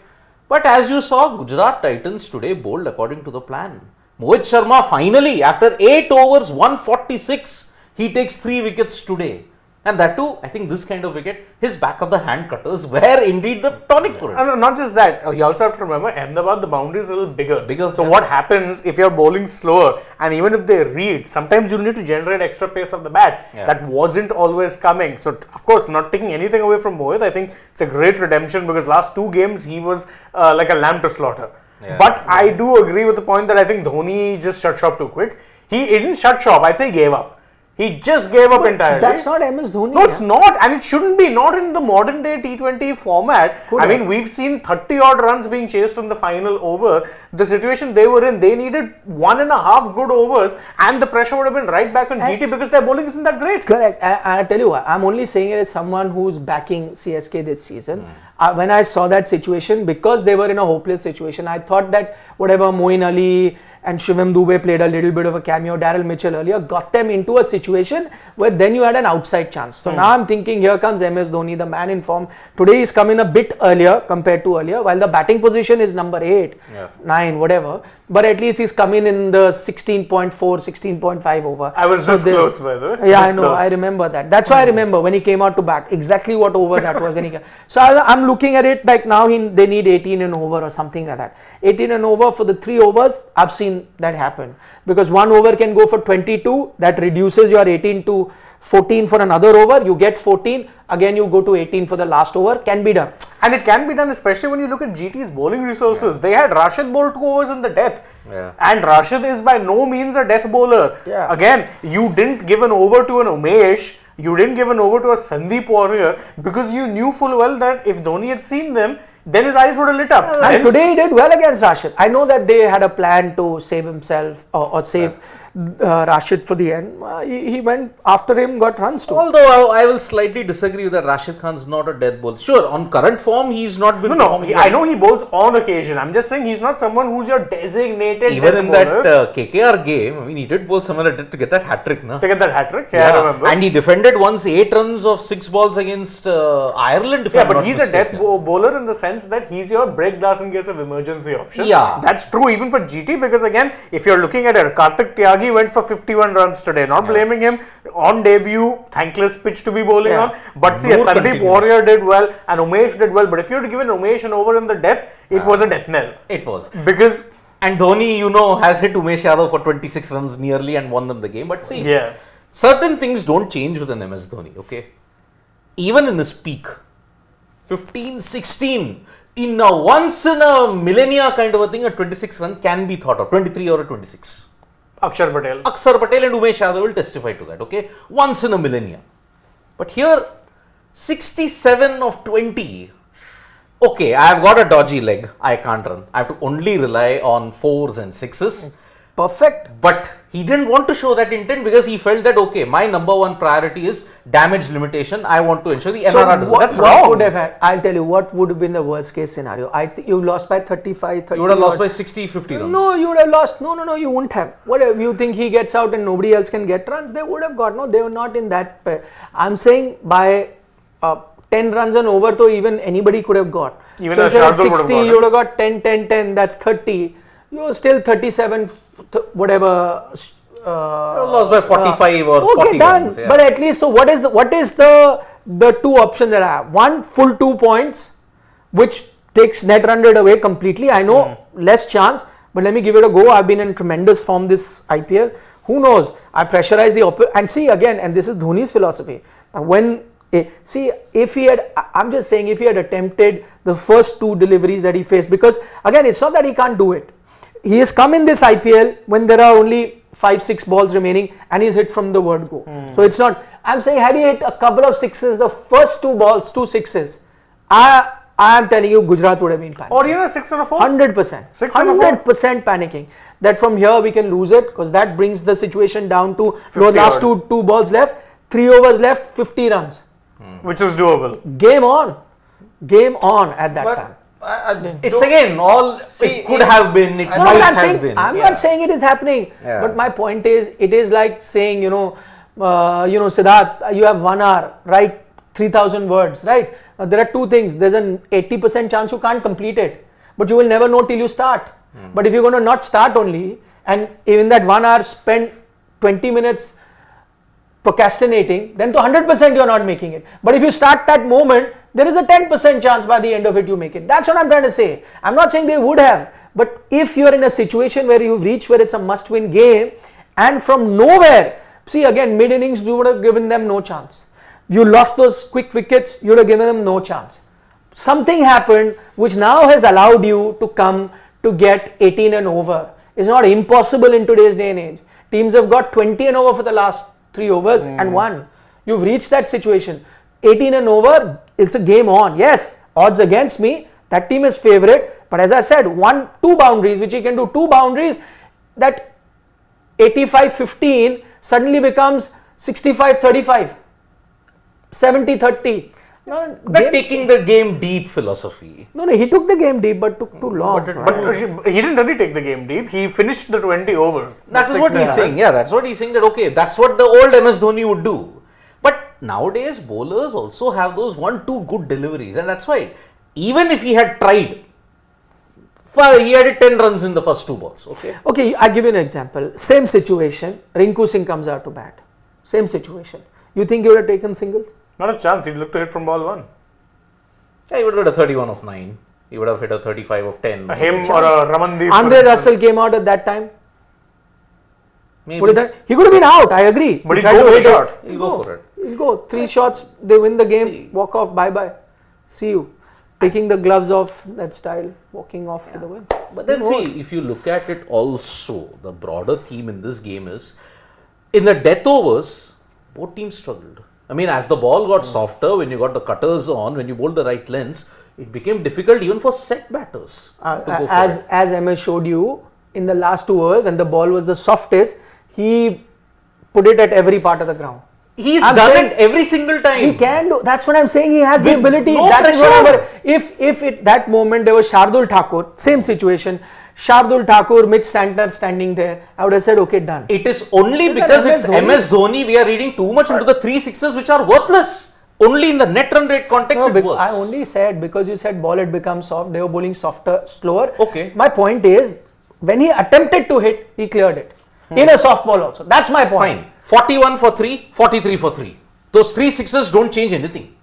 But as you saw, Gujarat Titans today bowled according to the plan. Mohit Sharma finally, after 8 overs, 146, he takes 3 wickets today. And that too, I think this kind of wicket, his back of the hand cutters were indeed the tonic for it. No, not just that. You also have to remember, Ahmedabad, the boundary is a little bigger. So what happens if you're bowling slower, and even if they read, sometimes you need to generate extra pace of the bat. That wasn't always coming. So of course, not taking anything away from Mohit, I think it's a great redemption, because last 2 games he was like a lamb to slaughter. But I do agree with the point that I think Dhoni just shut shop too quick. He didn't shut shop, I'd say he gave up. He just gave up entirely. That's not MS Dhoni. No, it's not, and it shouldn't be. Not in the modern day T20 format. I mean, we've seen 30 odd runs being chased in the final over. The situation they were in, they needed 1.5 good overs, and the pressure would have been right back on GT, because their bowling isn't that great. Correct. I tell you what, I'm only saying it as someone who's backing CSK this season. When I saw that situation, because they were in a hopeless situation, I thought that whatever Moeen Ali and Shivam Dube played a little bit of a cameo, Daryl Mitchell earlier, got them into a situation where then you had an outside chance. So now I'm thinking, here comes MS Dhoni, the man in form. Today he's come in a bit earlier compared to earlier, while the batting position is number 8, 9, whatever. But at least he's come in the 16.4, 16.5 over. I was this close, by the way. Yeah, I know. I remember that. That's why I remember when he came out to bat, exactly what over that was when he came. So I'm looking at it like now they need 18 and over or something like that. 18 and over for the 3 overs. I've seen seen that happen, because one over can go for 22, that reduces your 18 to 14 for another over, you get 14, again you go to 18 for the last over, can be done. And it can be done, especially when you look at GT's bowling resources. They had Rashid bowl 2 overs in the death. And Rashid is by no means a death bowler. Again, you didn't give an over to an Umesh, you didn't give an over to a Sandeep Warrior, because you knew full well that if Dhoni had seen them, then his eyes would have lit up. And today he did well against Rashid. I know that they had a plan to save himself or save Rashid for the end. He went after him, got runs too. Although I will slightly disagree with that. Rashid Khan's not a death bowler. Sure, on current form, he's not been. I know he bowls on occasion. I'm just saying he's not someone who's your designated even death in bowler. that KKR game, I mean, he did bowl someone to get that hat trick, no? To get that hat trick, I remember. And he defended once 8 runs of 6 balls against Ireland. If I'm but not he's mistaken. a death bowler in the sense that he's your break glass in case of emergency option. Yeah. That's true even for GT, because again, if you're looking at it, Karthik Tyagi went for 51 runs today. Not blaming him. On debut, thankless pitch to be bowling on. But see, Sandeep Warrior did well and Umesh did well. But if you had given Umesh an over in the death, it was a death knell. It was. Because And Dhoni, has hit Umesh Yadav for 26 runs nearly and won them the game. But see, certain things don't change with an MS Dhoni, okay? Even in his peak, 15, 16, in a once in a millennia kind of a thing, a 26 run can be thought of, 23 or a 26. Akshar Patel. Akshar Patel and Umesh Yadav will testify to that, okay? Once in a millennia. But here, 67 of 20. Okay, I have got a dodgy leg. I can't run. I have to only rely on 4s and 6s. Perfect. But he didn't want to show that intent because he felt that, okay, my number one priority is damage limitation. I want to ensure the NRR doesn't. That's wrong. Would have had, I'll tell you what would have been the worst case scenario. I think you lost by 35, 30. You would have lost by 60, 50 runs. No, you would have lost. No, you wouldn't have. Whatever you think he gets out and nobody else can get runs, they would have got. No, they were not in that. I'm saying by 10 runs and over, so even anybody could have got. Even so instead of 60, you would have got 10, 10, 10. That's 30. You're still 37, whatever. Lost by 45 or 40 done. runs. Yeah. But at least, so what is the two options that I have? One, full 2 points, which takes net run rate away completely. I know less chance, but let me give it a go. I've been in tremendous form this IPL. Who knows? I pressurize the and see again, and this is Dhoni's philosophy. If he had, I'm just saying, if he had attempted the first 2 deliveries that he faced, because again, it's not that he can't do it. He has come in this IPL when there are only 5-6 balls remaining and he's hit from the word go. So it's not, I'm saying, had he hit a couple of 6s, the first 2 balls, 2 6s, I am telling you, Gujarat would have been panicking. Or even a 6 or a 4? 100%. 100% panicking. That from here we can lose it, because that brings the situation down to the last two balls left, 3 overs left, 50 runs. Which is doable. Game on at that time. It's again all it could have been. It might have been. I'm not saying it is happening, but my point is, it is like saying, Siddharth, you have 1 hour, write 3,000 words, right? There are 2 things. There's an 80% chance you can't complete it, but you will never know till you start. But if you're going to not start only, and even that 1 hour spent 20 minutes procrastinating, then to 100% you're not making it. But if you start that moment, there is a 10% chance by the end of it you make it. That's what I'm trying to say. I'm not saying they would have, but if you're in a situation where you've reached where it's a must-win game, and from nowhere, see again, mid-innings you would have given them no chance. You lost those quick wickets, you would have given them no chance. Something happened which now has allowed you to come to get 18 and over. It's not impossible in today's day and age. Teams have got 20 and over for the last 3 overs and won. You've reached that situation. 18 and over, it's a game on. Yes, odds against me, that team is favourite. But as I said, 2 boundaries, which he can do 2 boundaries, that 85-15 suddenly becomes 65-35, 70-30. That taking the game deep philosophy. No, he took the game deep, but took too long. But he didn't really take the game deep. He finished the 20 overs. That is what he's saying. Yeah, that's what he's saying. That okay, that's what the old MS Dhoni would do. But nowadays, bowlers also have those 1-2 good deliveries, and that's why even if he had tried, he had 10 runs in the first 2 balls. Okay, I'll give you an example. Same situation. Rinku Singh comes out to bat. Same situation. You think he would have taken singles? Not a chance. He'd look to hit from ball 1. Yeah, he would have hit a 31 of 9. He would have hit a 35 of 10. Him or a Ramandeep. Andre Russell came out at that time. Maybe. He could have been out, I agree. But He he'll tried go to for hit a it. shot. He'll go for it. He'll go. 3 shots, they win the game, See. walk off, bye-bye. See you. Taking the gloves off, that style, walking off to the win. But then see, if you look at it also, the broader theme in this game is, in the death overs, both teams struggled. I mean, as the ball got softer, when you got the cutters on, when you bowled the right lengths, it became difficult even for set batters to go for it. As MS showed you, in the last 2 overs, when the ball was the softest, he put it at every part of the ground. He's I'm done saying it every single time. He can do. That's what I'm saying. He has the With ability. no That is pressure. whatever. If at that moment there was Shardul Thakur, same situation. Shardul Thakur, Mitch Santner standing there, I would have said, okay, done. It is only Is that because MS it's Dhoni? MS Dhoni, we are reading too much into the 3 sixes which are worthless. Only in the net run rate context No, it works. I only said because you said ball had become soft, they were bowling softer, slower. Okay. My point is, when he attempted to hit, he cleared it. In a soft ball also. That's my point. Fine. 41 for 3, 43 for 3. Those 3 sixes don't change anything.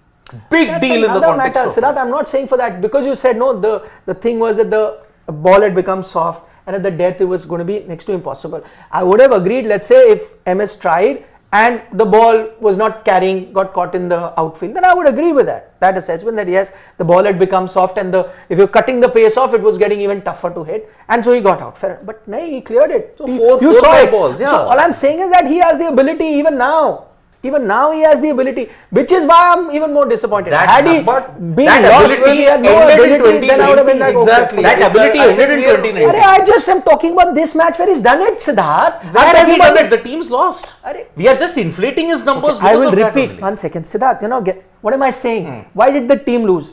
Big That's deal in the another context matter. of Siddharth, I'm not saying for that because you said no, the thing was that the ball had become soft and at the death it was going to be next to impossible. I would have agreed, let's say if MS tried and the ball was not carrying, got caught in the outfield, then I would agree with that assessment that yes, the ball had become soft and if you're cutting the pace off, it was getting even tougher to hit, and so he got out. Fair, but no, he cleared it. So You four, saw five it. balls, yeah. So all I'm saying is that he has the ability even now. Even now he has the ability, which is why I'm even more disappointed. Had he been that lost ability when he had no ended in ability, then I would have been like, 2020. Exactly. okay. That ability I ended think in we are- 2019. Arey, I just am talking about this match where he's done it, Siddharth. Where I'm has talking he about done it? this- The team's lost. Arey. We are just inflating his numbers I because will of that repeat only. 1 second, Siddharth. What am I saying? Why did the team lose?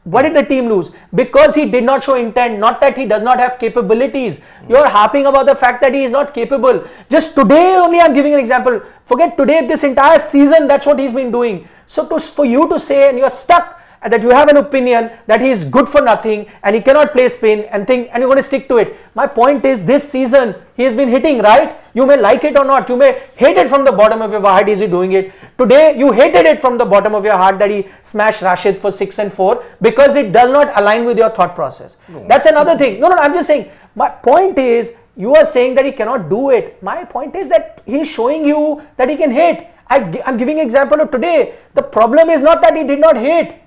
Why did the team lose? Because he did not show intent, not that he does not have capabilities. You're harping about the fact that he is not capable. Just today only I'm giving an example. Forget today, this entire season, that's what he's been doing. So for you to say, and you're stuck, and that you have an opinion that he is good for nothing and he cannot play spin and you're going to stick to it. My point is this season he has been hitting, right? You may like it or not, you may hate it from the bottom of your heart. Is he doing it? Today you hated it from the bottom of your heart that he smashed Rashid for 6 and 4 because it does not align with your thought process. No. That's another thing. No, I'm just saying, my point is you are saying that he cannot do it. My point is that he's showing you that he can hit. I'm giving an example of today. The problem is not that he did not hit.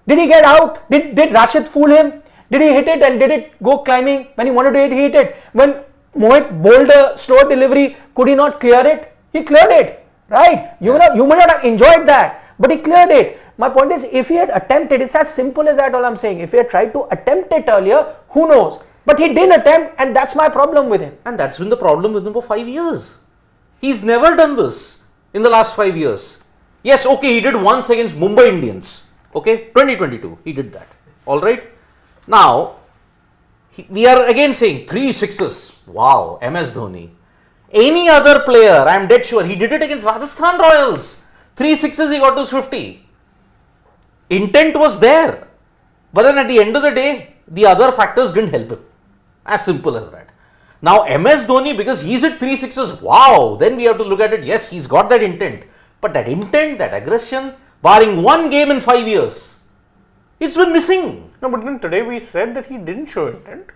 Did he get out? Did Rashid fool him? Did he hit it and did it go climbing? When he wanted to hit, he hit it. When Mohit bowled a slow delivery, could he not clear it? He cleared it, right? You may not have enjoyed that, but he cleared it. My point is, if he had attempted, it's as simple as that, all I'm saying. If he had tried to attempt it earlier, who knows? But he didn't attempt, and that's my problem with him. And that's been the problem with him for 5 years. He's never done this in the last 5 years. Yes, okay, he did once against Mumbai Indians. Okay, 2022, he did that. All right. Now, we are again saying 3 sixes. Wow, MS Dhoni. Any other player, I am dead sure, he did it against Rajasthan Royals. 3 sixes, he got to 50. Intent was there. But then at the end of the day, the other factors didn't help him. As simple as that. Now, MS Dhoni, because he's hit 3 sixes, wow, then we have to look at it. Yes, he's got that intent. But that intent, that aggression, barring one game in 5 years, it's been missing. No, but then today we said that he didn't show intent.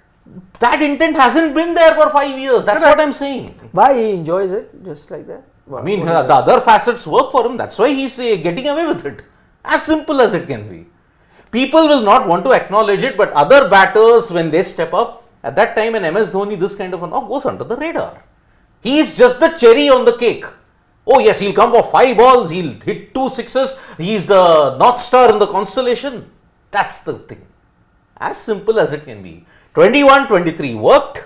That intent hasn't been there for 5 years. That's what I'm saying. Why he enjoys it just like that? I mean, the other facets work for him. That's why he's getting away with it. As simple as it can be. People will not want to acknowledge it, but other batters, when they step up, at that time, an MS Dhoni, this kind of a knock goes under the radar. He's just the cherry on the cake. Oh yes, he'll come for 5 balls, he'll hit 2 sixes, he's the North Star in the constellation. That's the thing. As simple as it can be. 21-23 worked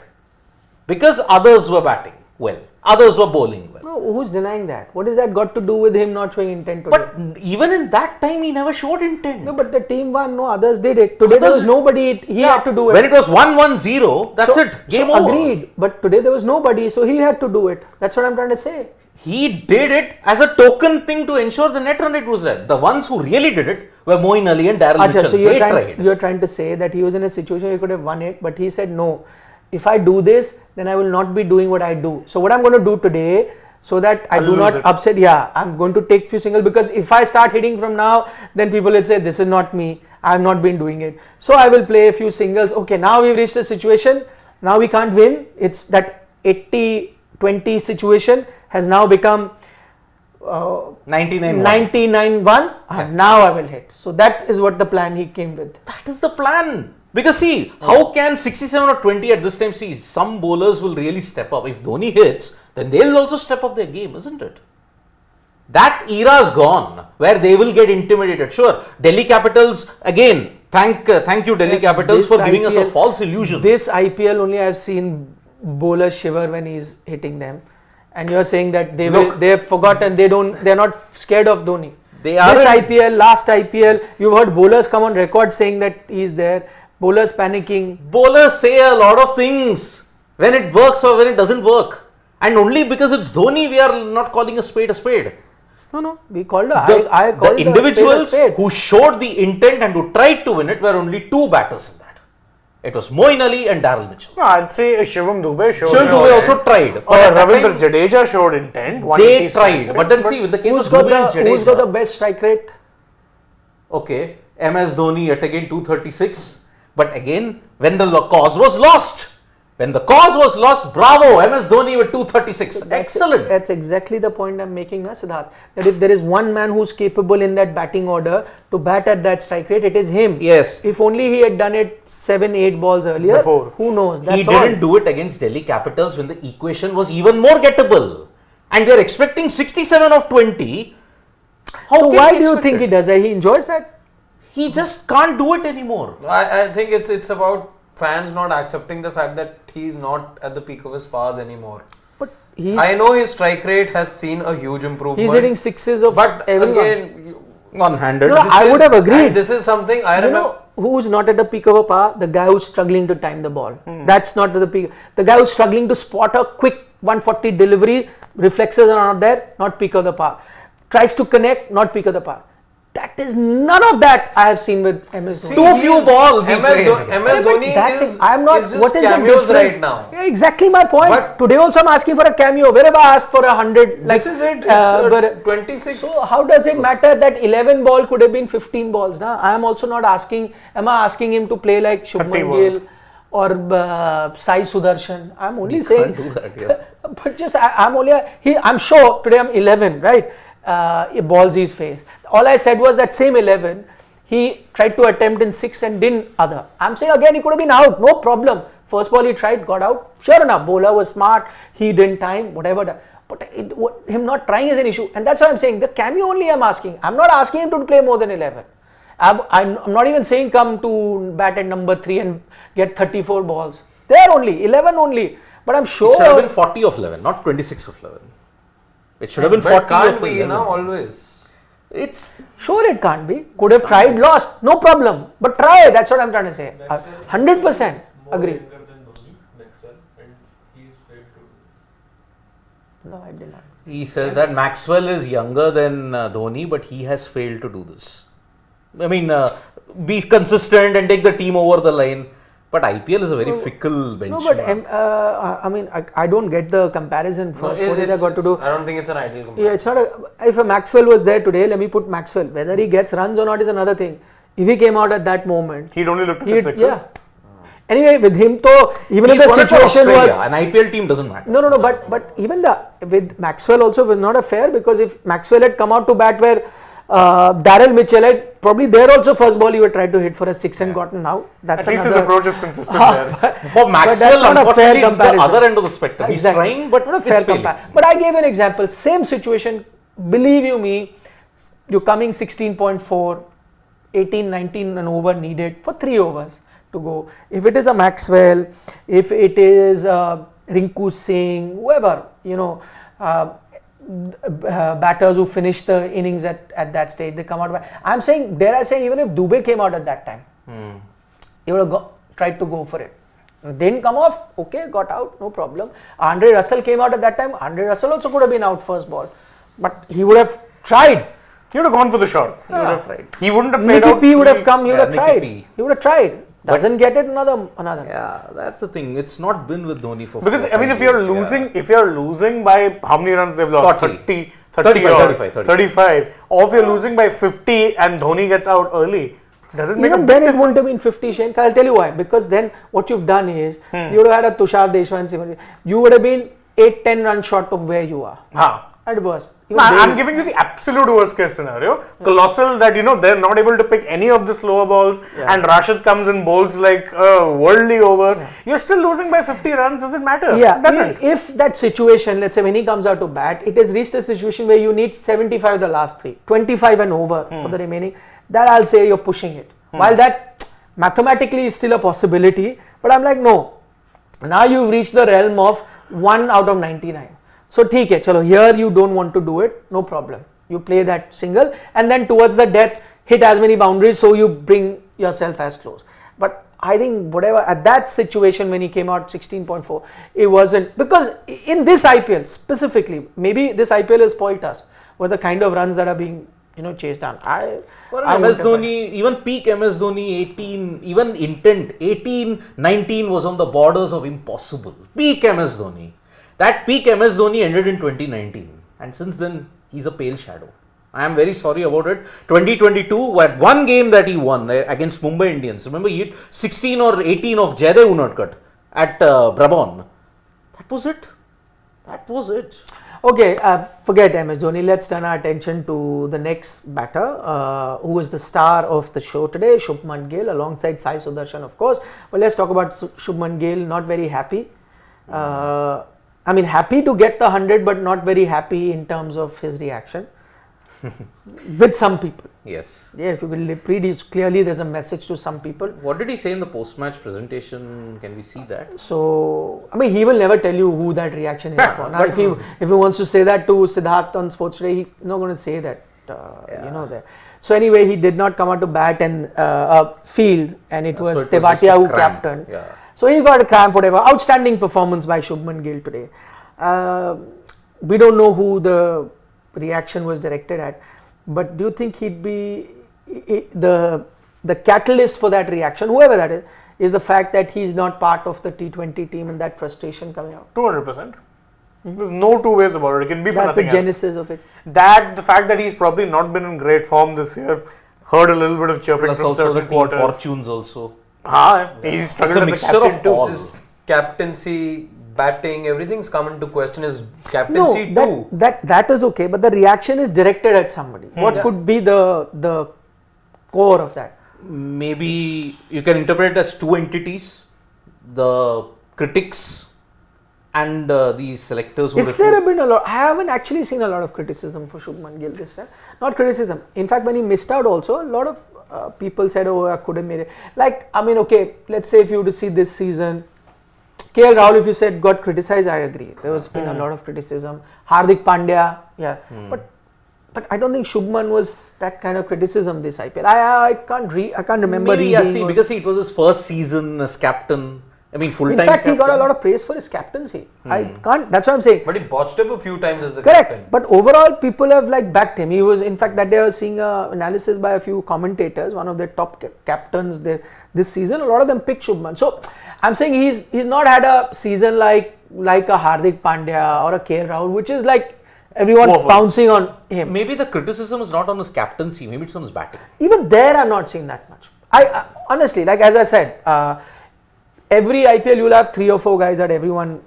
because others were batting well, others were bowling well. No, who's denying that? What has that got to do with him not showing intent today? But even in that time, he never showed intent. No, but the team won. No, others did it. Today there Others- was nobody. He had to do it. When it was 1-1-0, that's it. Game over. Agreed. But today there was nobody, so he had to do it. That's what I'm trying to say. He did it as a token thing to ensure the net run rate was there. The ones who really did it were Moeen Ali and Daryl Acha, Mitchell. so They tried. you're trying to say that he was in a situation where he could have won it, but he said no. If I do this, then I will not be doing what I do. So what I'm going to do today, so that I do not upset. Yeah, I'm going to take few singles because if I start hitting from now, then people will say this is not me. I have not been doing it. So I will play a few singles. Okay, now we've reached a situation. Now we can't win. It's that 80 20 situation has now become 99. 99-1. Now I will hit. So that is what the plan he came with. That is the plan. Because see, how can 67 or 20 at this time, see, some bowlers will really step up. If Dhoni hits, then they'll also step up their game, isn't it? That era is gone, where they will get intimidated. Sure, Delhi Capitals, again, thank you Delhi Capitals for giving us a false illusion. This IPL only I have seen bowlers shiver when he's hitting them. And you're saying that they have forgotten, they're not scared of Dhoni. They are. This IPL, last IPL, you've heard bowlers come on record saying that he's there. Bowlers panicking. Bowlers say a lot of things when it works or when it doesn't work. And only because it's Dhoni, we are not calling a spade a spade. No, we called I called the individuals who showed the intent and who tried to win it were only two batters in that. It was Moeen Ali and Daryl Mitchell. No, I'd say Shivam Dube showed. Shivam Dube also tried. Ravindra Jadeja showed intent. They tried. But then see, with the case of Dube and Jadeja. Who's got the best strike rate? Okay, MS Dhoni yet again 236. But again, when the cause was lost, bravo, MS Dhoni with 236. Excellent. That's exactly the point I'm making, Siddharth. That if there is one man who's capable in that batting order to bat at that strike rate, it is him. Yes. If only he had done it 7-8 balls earlier, who knows? That's he didn't do it against Delhi Capitals when the equation was even more gettable. And we are expecting 67 of 20. So why do you think he does that? He enjoys that? He just can't do it anymore. I think it's about fans not accepting the fact that he's not at the peak of his powers anymore. But I know his strike rate has seen a huge improvement. He's hitting sixes of but everyone. Again, one-handed. No, I would have agreed. This is something I remember. Know who's not at the peak of a power? The guy who's struggling to time the ball. That's not at the peak. The guy who's struggling to spot a quick 140 delivery, reflexes are not there, not peak of the power. Tries to connect, not peak of the power. That is none of that I have seen with MS Dhoni. Too few balls. MS Dhoni is just cameos right now. Yeah, exactly my point. But today also I'm asking for a cameo. Where have I asked for 100? This is it. It's 26. So how does it matter that 11 ball could have been 15 balls? Nah? I am also not asking. Am I asking him to play like Shubman Gill or Sai Sudarshan? I'm only saying. Do that, yeah. But just I'm sure today I'm 11, right? Balls he's faced. All I said was that same 11, he tried to attempt in 6 and didn't other. I'm saying again he could have been out, no problem. First ball he tried, got out. Sure enough, bowler was smart, he didn't time, whatever. But him not trying is an issue. And that's why I'm saying the cameo only I'm asking. I'm not asking him to play more than 11. I'm not even saying come to bat at number 3 and get 34 balls. There only, 11 only. But I'm sure. It should have been 40 of 11, not 26 of 11. It should have been 40 can't of be 11. now always. It's sure it can't be. Could have tried, lost, no problem. But try. That's what I'm trying to say. 100% agree. No, I did not. He says that Maxwell is younger than Dhoni, but he has failed to do this. I mean, be consistent and take the team over the line. But IPL is a very fickle benchmark. No, but I mean, I don't get the comparison first. What did I got to do? I don't think it's an ideal comparison. Yeah, it's not. If a Maxwell was there today, let me put Maxwell. Whether he gets runs or not is another thing. If he came out at that moment, he'd only look to hit sixes. Yeah. Anyway, with him, though, even if the situation was an IPL team doesn't matter. No. But even with Maxwell also was not a fair, because if Maxwell had come out to bat where Daryl Mitchell had probably there also first ball he would try to hit for a 6 and gotten out. That's at least his approach is consistent there. For Maxwell, unfortunately, it's the other end of the spectrum. Exactly. He's trying, but not a fair comparison. But I gave an example. Same situation. Believe you me, you're coming 16.4, 18, 19 and over needed for 3 overs to go. If it is a Maxwell, if it is Rinku Singh, whoever, batters who finish the innings at that stage, they come out. I'm saying, dare I say, even if Dube came out at that time, he would have tried to go for it. Didn't come off, okay, got out, no problem. Andre Russell came out at that time. Andre Russell also could have been out first ball, but he would have tried. He would have gone for the shots. He would have tried. He wouldn't have played Nicky out. P would have come. He would have Nicky tried. P. He would have tried. Doesn't get it, another. Yeah, that's the thing. It's not been with Dhoni for because I mean, if you're losing by how many runs they've lost, 40. 35, or if you're losing by 50 and Dhoni gets out early, doesn't make a even big then it difference. wouldn't have been 50, Shane. I'll tell you why. Because then what you've done is you would have had a Tushar Deshwant. You would have been 8-10 run short of where you are. At worst. No, I'm giving you the absolute worst case scenario. Colossal that they're not able to pick any of the slower balls, and Rashid comes and bowls like worldly over. You're still losing by 50 runs. Does it matter? Yeah. Doesn't. If that situation, let's say when he comes out to bat, it has reached a situation where you need 75 the last 3, 25 and over for the remaining, that I'll say you're pushing it. While that mathematically is still a possibility, but I'm like, no. Now you've reached the realm of 1 out of 99. So, theek hai, chalo, here you don't want to do it, no problem. You play that single and then towards the death, hit as many boundaries so you bring yourself as close. But I think whatever, at that situation when he came out 16.4, it wasn't, because in this IPL specifically, maybe this IPL has spoiled us with the kind of runs that are being chased down. MS Dhoni, even peak MS Dhoni 18, even intent 18, 19 was on the borders of impossible. Peak MS Dhoni. That peak MS Dhoni ended in 2019, and since then he's a pale shadow. I am very sorry about it. 2022, at one game that he won against Mumbai Indians, remember he hit 16 or 18 of Jaydev Unadkat at Brabon. That was it. That was it. Okay, forget MS Dhoni. Let's turn our attention to the next batter, who is the star of the show today, Shubman Gill, alongside Sai Sudarshan, of course. Well, let's talk about Shubman Gill. Not very happy. I mean, happy to get the 100, but not very happy in terms of his reaction with some people. Yes. Yeah, if you will read, clearly there's a message to some people. What did he say in the post-match presentation? Can we see that? So, I mean, he will never tell you who that reaction is for. Now, if he wants to say that to Siddharth on Sports Today, he's not going to say that, there. So, anyway, he did not come out to bat and field, and it was Tewatia who captained. Yeah. So, he got a cramp, whatever. Outstanding performance by Shubman Gill today. We don't know who the reaction was directed at, but do you think he'd be the catalyst for that reaction, whoever that is the fact that he's not part of the T20 team and that frustration coming out? 200%. There's no two ways about it. It can be for That's nothing the genesis of it. The fact that he's probably not been in great form this year, heard a little bit of chirping Plus from also the certain team quarters. fortunes also. He's It's struggled a as a mixture captain of too. all. His captaincy, batting, everything's come into question. His captaincy too. That is okay, but the reaction is directed at somebody. What could be the core of that? Maybe you can interpret it as two entities, the critics and the selectors who Is there been a lot? I haven't actually seen a lot of criticism for Shubman Gill this time. Not criticism. In fact, when he missed out also, a lot of people said, oh, I could have made it. Like, I mean, okay, let's say if you were to see this season, KL Rahul, if you said got criticized, I agree. There has been a lot of criticism. Hardik Pandya, but I don't think Shubman was that kind of criticism this IPL. I can't remember maybe reading. because it was his first season as captain. I mean, full-time In fact, captain. he got a lot of praise for his captaincy. I can't. That's what I'm saying. But he botched up a few times as a Correct, captain. but overall people have backed him. He was, in fact, that day I was seeing an analysis by a few commentators, one of the top captains this season. A lot of them picked Shubman. So I'm saying he's not had a season like a Hardik Pandya or a KL Rahul, which is like everyone pouncing on him. Maybe the criticism is not on his captaincy. Maybe it's on his batting. Even there, I'm not seeing that much. I honestly, like as I said. Every IPL you'll have 3 or 4 guys that everyone,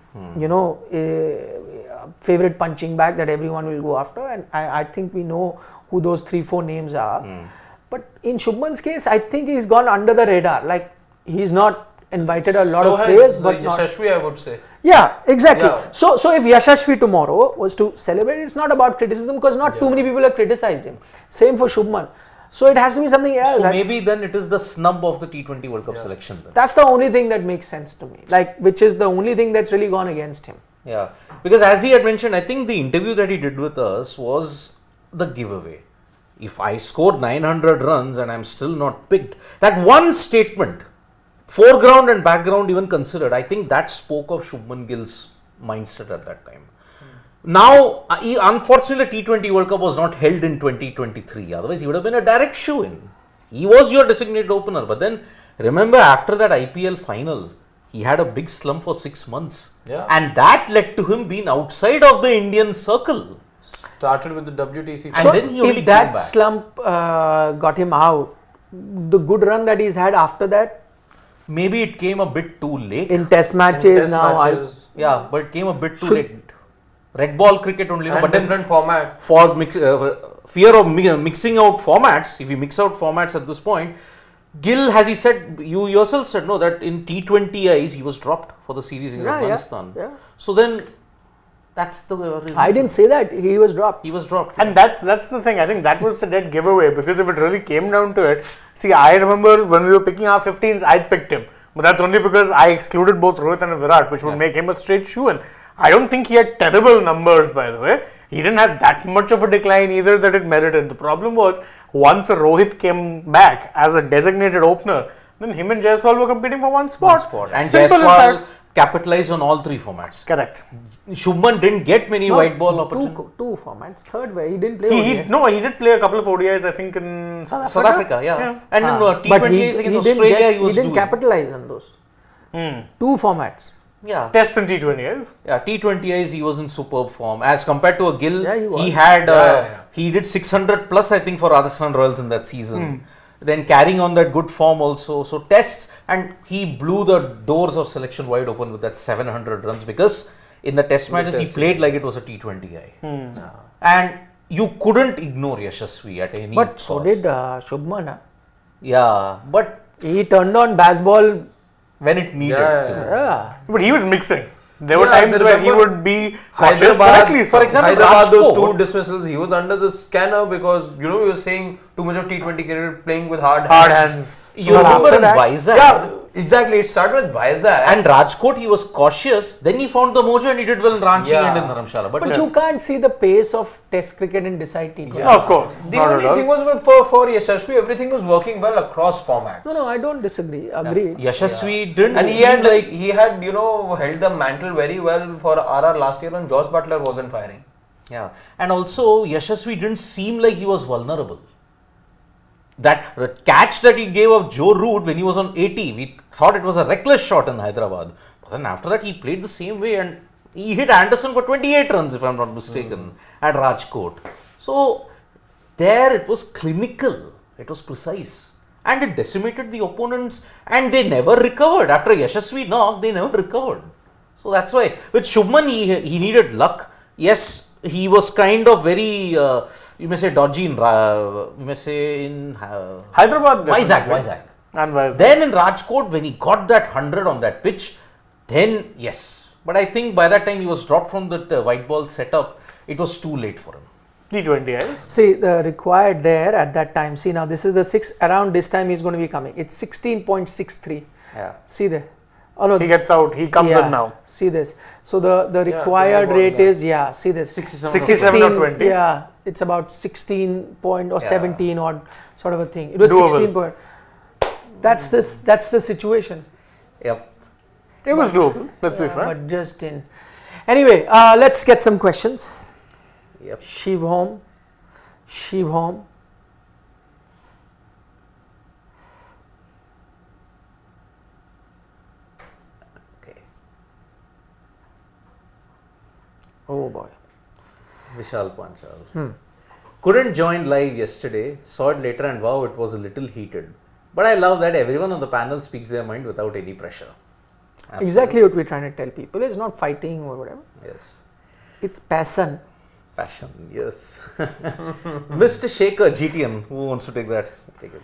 favorite punching bag that everyone will go after, and I think we know who those 3-4 names are. But in Shubman's case, I think he's gone under the radar. Like, he's not invited a lot of praise, but Yashashvi, I would say. Yeah, exactly. Yeah. So if Yashashvi tomorrow was to celebrate, it's not about criticism because not too many people have criticized him. Same for Shubman. So it has to be something else. So maybe then it is the snub of the T20 World Cup selection. Then. That's the only thing that makes sense to me. Like, which is the only thing that's really gone against him. Yeah, because as he had mentioned, I think the interview that he did with us was the giveaway. If I scored 900 runs and I'm still not picked, that one statement, foreground and background even considered, I think that spoke of Shubman Gill's mindset at that time. Now, unfortunately, T20 World Cup was not held in 2023. Otherwise, he would have been a direct shoe-in. He was your designated opener. But then, remember, after that IPL final, he had a big slump for 6 months. Yeah. And that led to him being outside of the Indian circle. Started with the WTC. And then he only if came that back. slump got him out, the good run that he's had after that, maybe it came a bit too late. In test matches Test now. matches, Yeah, but it came a bit too late. Red ball cricket only, and but then different format. for fear of mixing out formats, if we mix out formats at this point, Gill, as he said, you yourself said, no, that in T20Is he was dropped for the series in Afghanistan. Yeah. So then, that's the reason. I didn't say that. He was dropped. He was dropped. And that's the thing. I think that was the dead giveaway, because if it really came down to it, see, I remember when we were picking our 15s, I picked him, but that's only because I excluded both Rohit and Virat, which would make him a straight shoo-in. I don't think he had terrible numbers, by the way. He didn't have that much of a decline either that it merited. The problem was, once Rohit came back as a designated opener, then him and Jaiswal were competing for one spot. And Simple as Jaiswal that. capitalized on all three formats. Correct. Shubman didn't get many white ball opportunities. Two formats. Third way, he didn't play. He did play a couple of ODIs, I think, in South Africa, yeah. And in but T20Is against Australia, he was didn't doing. capitalize on those. Two formats. Yeah. Tests and T20Is. Yeah, T20Is he was in superb form as compared to a Gill. Yeah, he was. He had he did 600 plus, I think, for Rajasthan Royals in that season. Then carrying on that good form also. So tests, and he blew the doors of selection wide open with that 700 runs, because in the test matches he played like it was a T20I. And you couldn't ignore Yashasvi at any But so cost. did Shubman. Yeah, but He turned on baseball. when it needed. Yeah. But he was mixing. There were Yeah, times I where he remember would be cautious Hyderabad, correctly. for example, Hyderabad, those Rajkot. two dismissals, he was under the scanner because he was saying too much of T20 cricket, playing with hard hands. You So remember after in that- Vizag? Yeah, exactly. It started with Vizag. And Rajkot, he was cautious. Then he found the mojo and he did well in Ranchi Yeah. and in Dharamshala. But, But you can't see the pace of Test cricket and decide team. No, of course. the Not only at all. thing was for Yashasvi, everything was working well across formats. No, I don't disagree. Agree. Yashasvi didn't And he seem had held the mantle very well for RR last year, and Josh Butler wasn't firing. Yeah, and also Yashasvi didn't seem like he was vulnerable. The catch that he gave of Joe Root when he was on 80, we thought it was a reckless shot in Hyderabad. But then after that, he played the same way and he hit Anderson for 28 runs, if I'm not mistaken, at Rajkot. So there it was clinical, it was precise, and it decimated the opponents, and they never recovered. After Yashasvi knock, they never recovered. So that's why with Shubman, he needed luck. Yes, he was kind of very, you may say, dodgy in, Hyderabad. Vizag. And Vizag. Then in Rajkot, when he got that 100 on that pitch, then yes. But I think by that time he was dropped from that white ball setup. It was too late for him. T20Is. See, the required there at that time. See, now this is the around this time he's going to be coming. It's 16.63. Yeah. See there. Oh no. He gets out. He comes in now. See this. So the required rate is, see this. 67 or 20. Yeah, it's about 16 point or Yeah. 17 odd sort of a thing. It was Doable. 16 point. That's the situation. Yep. It was doable. Let's be frank. But just in. Anyway, let's get some questions. Yep. Shiv home. Okay. Oh boy. Vishal Panchal. Couldn't join live yesterday. Saw it later and wow, it was a little heated. But I love that everyone on the panel speaks their mind without any pressure. Exactly what we're trying to tell people. It's not fighting or whatever. Yes. It's passion. Passion, yes. Mr. Shaker, GTN, who wants to take that? Take it.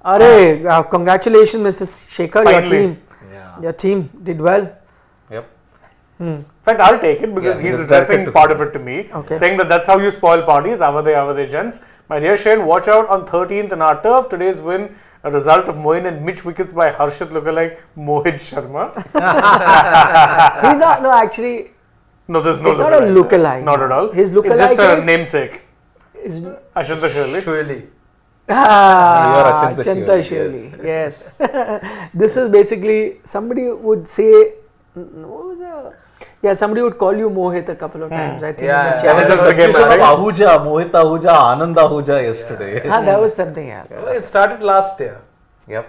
Arey, congratulations, Mr. Shaker. Your Finally. team. Yeah. Your team did well. Yep. In fact, I'll take it because Yeah, he's because addressing that's part of it to me, Okay. saying that's how you spoil parties. Avade gents. My dear Shane, watch out on 13th in our turf. Today's win, a result of Moin and Mitch wickets by Harshit lookalike Mohit Sharma. He's not, no, actually, No, there's no It's not a lookalike. Not at all. His It's just lookalike a is- namesake. is Ashanta Shirley. Surely. You are Achanta Chanta Shirley, Shirley, yes. This is basically, somebody would say, what was the, yeah, somebody would call you Mohit a couple of times, I think. Yeah, in the yeah. chat. That was just That's became the married. Ahuja, Mohit Ahuja, Anand Ahuja yesterday. That was something else. Well, it started last year. Yep.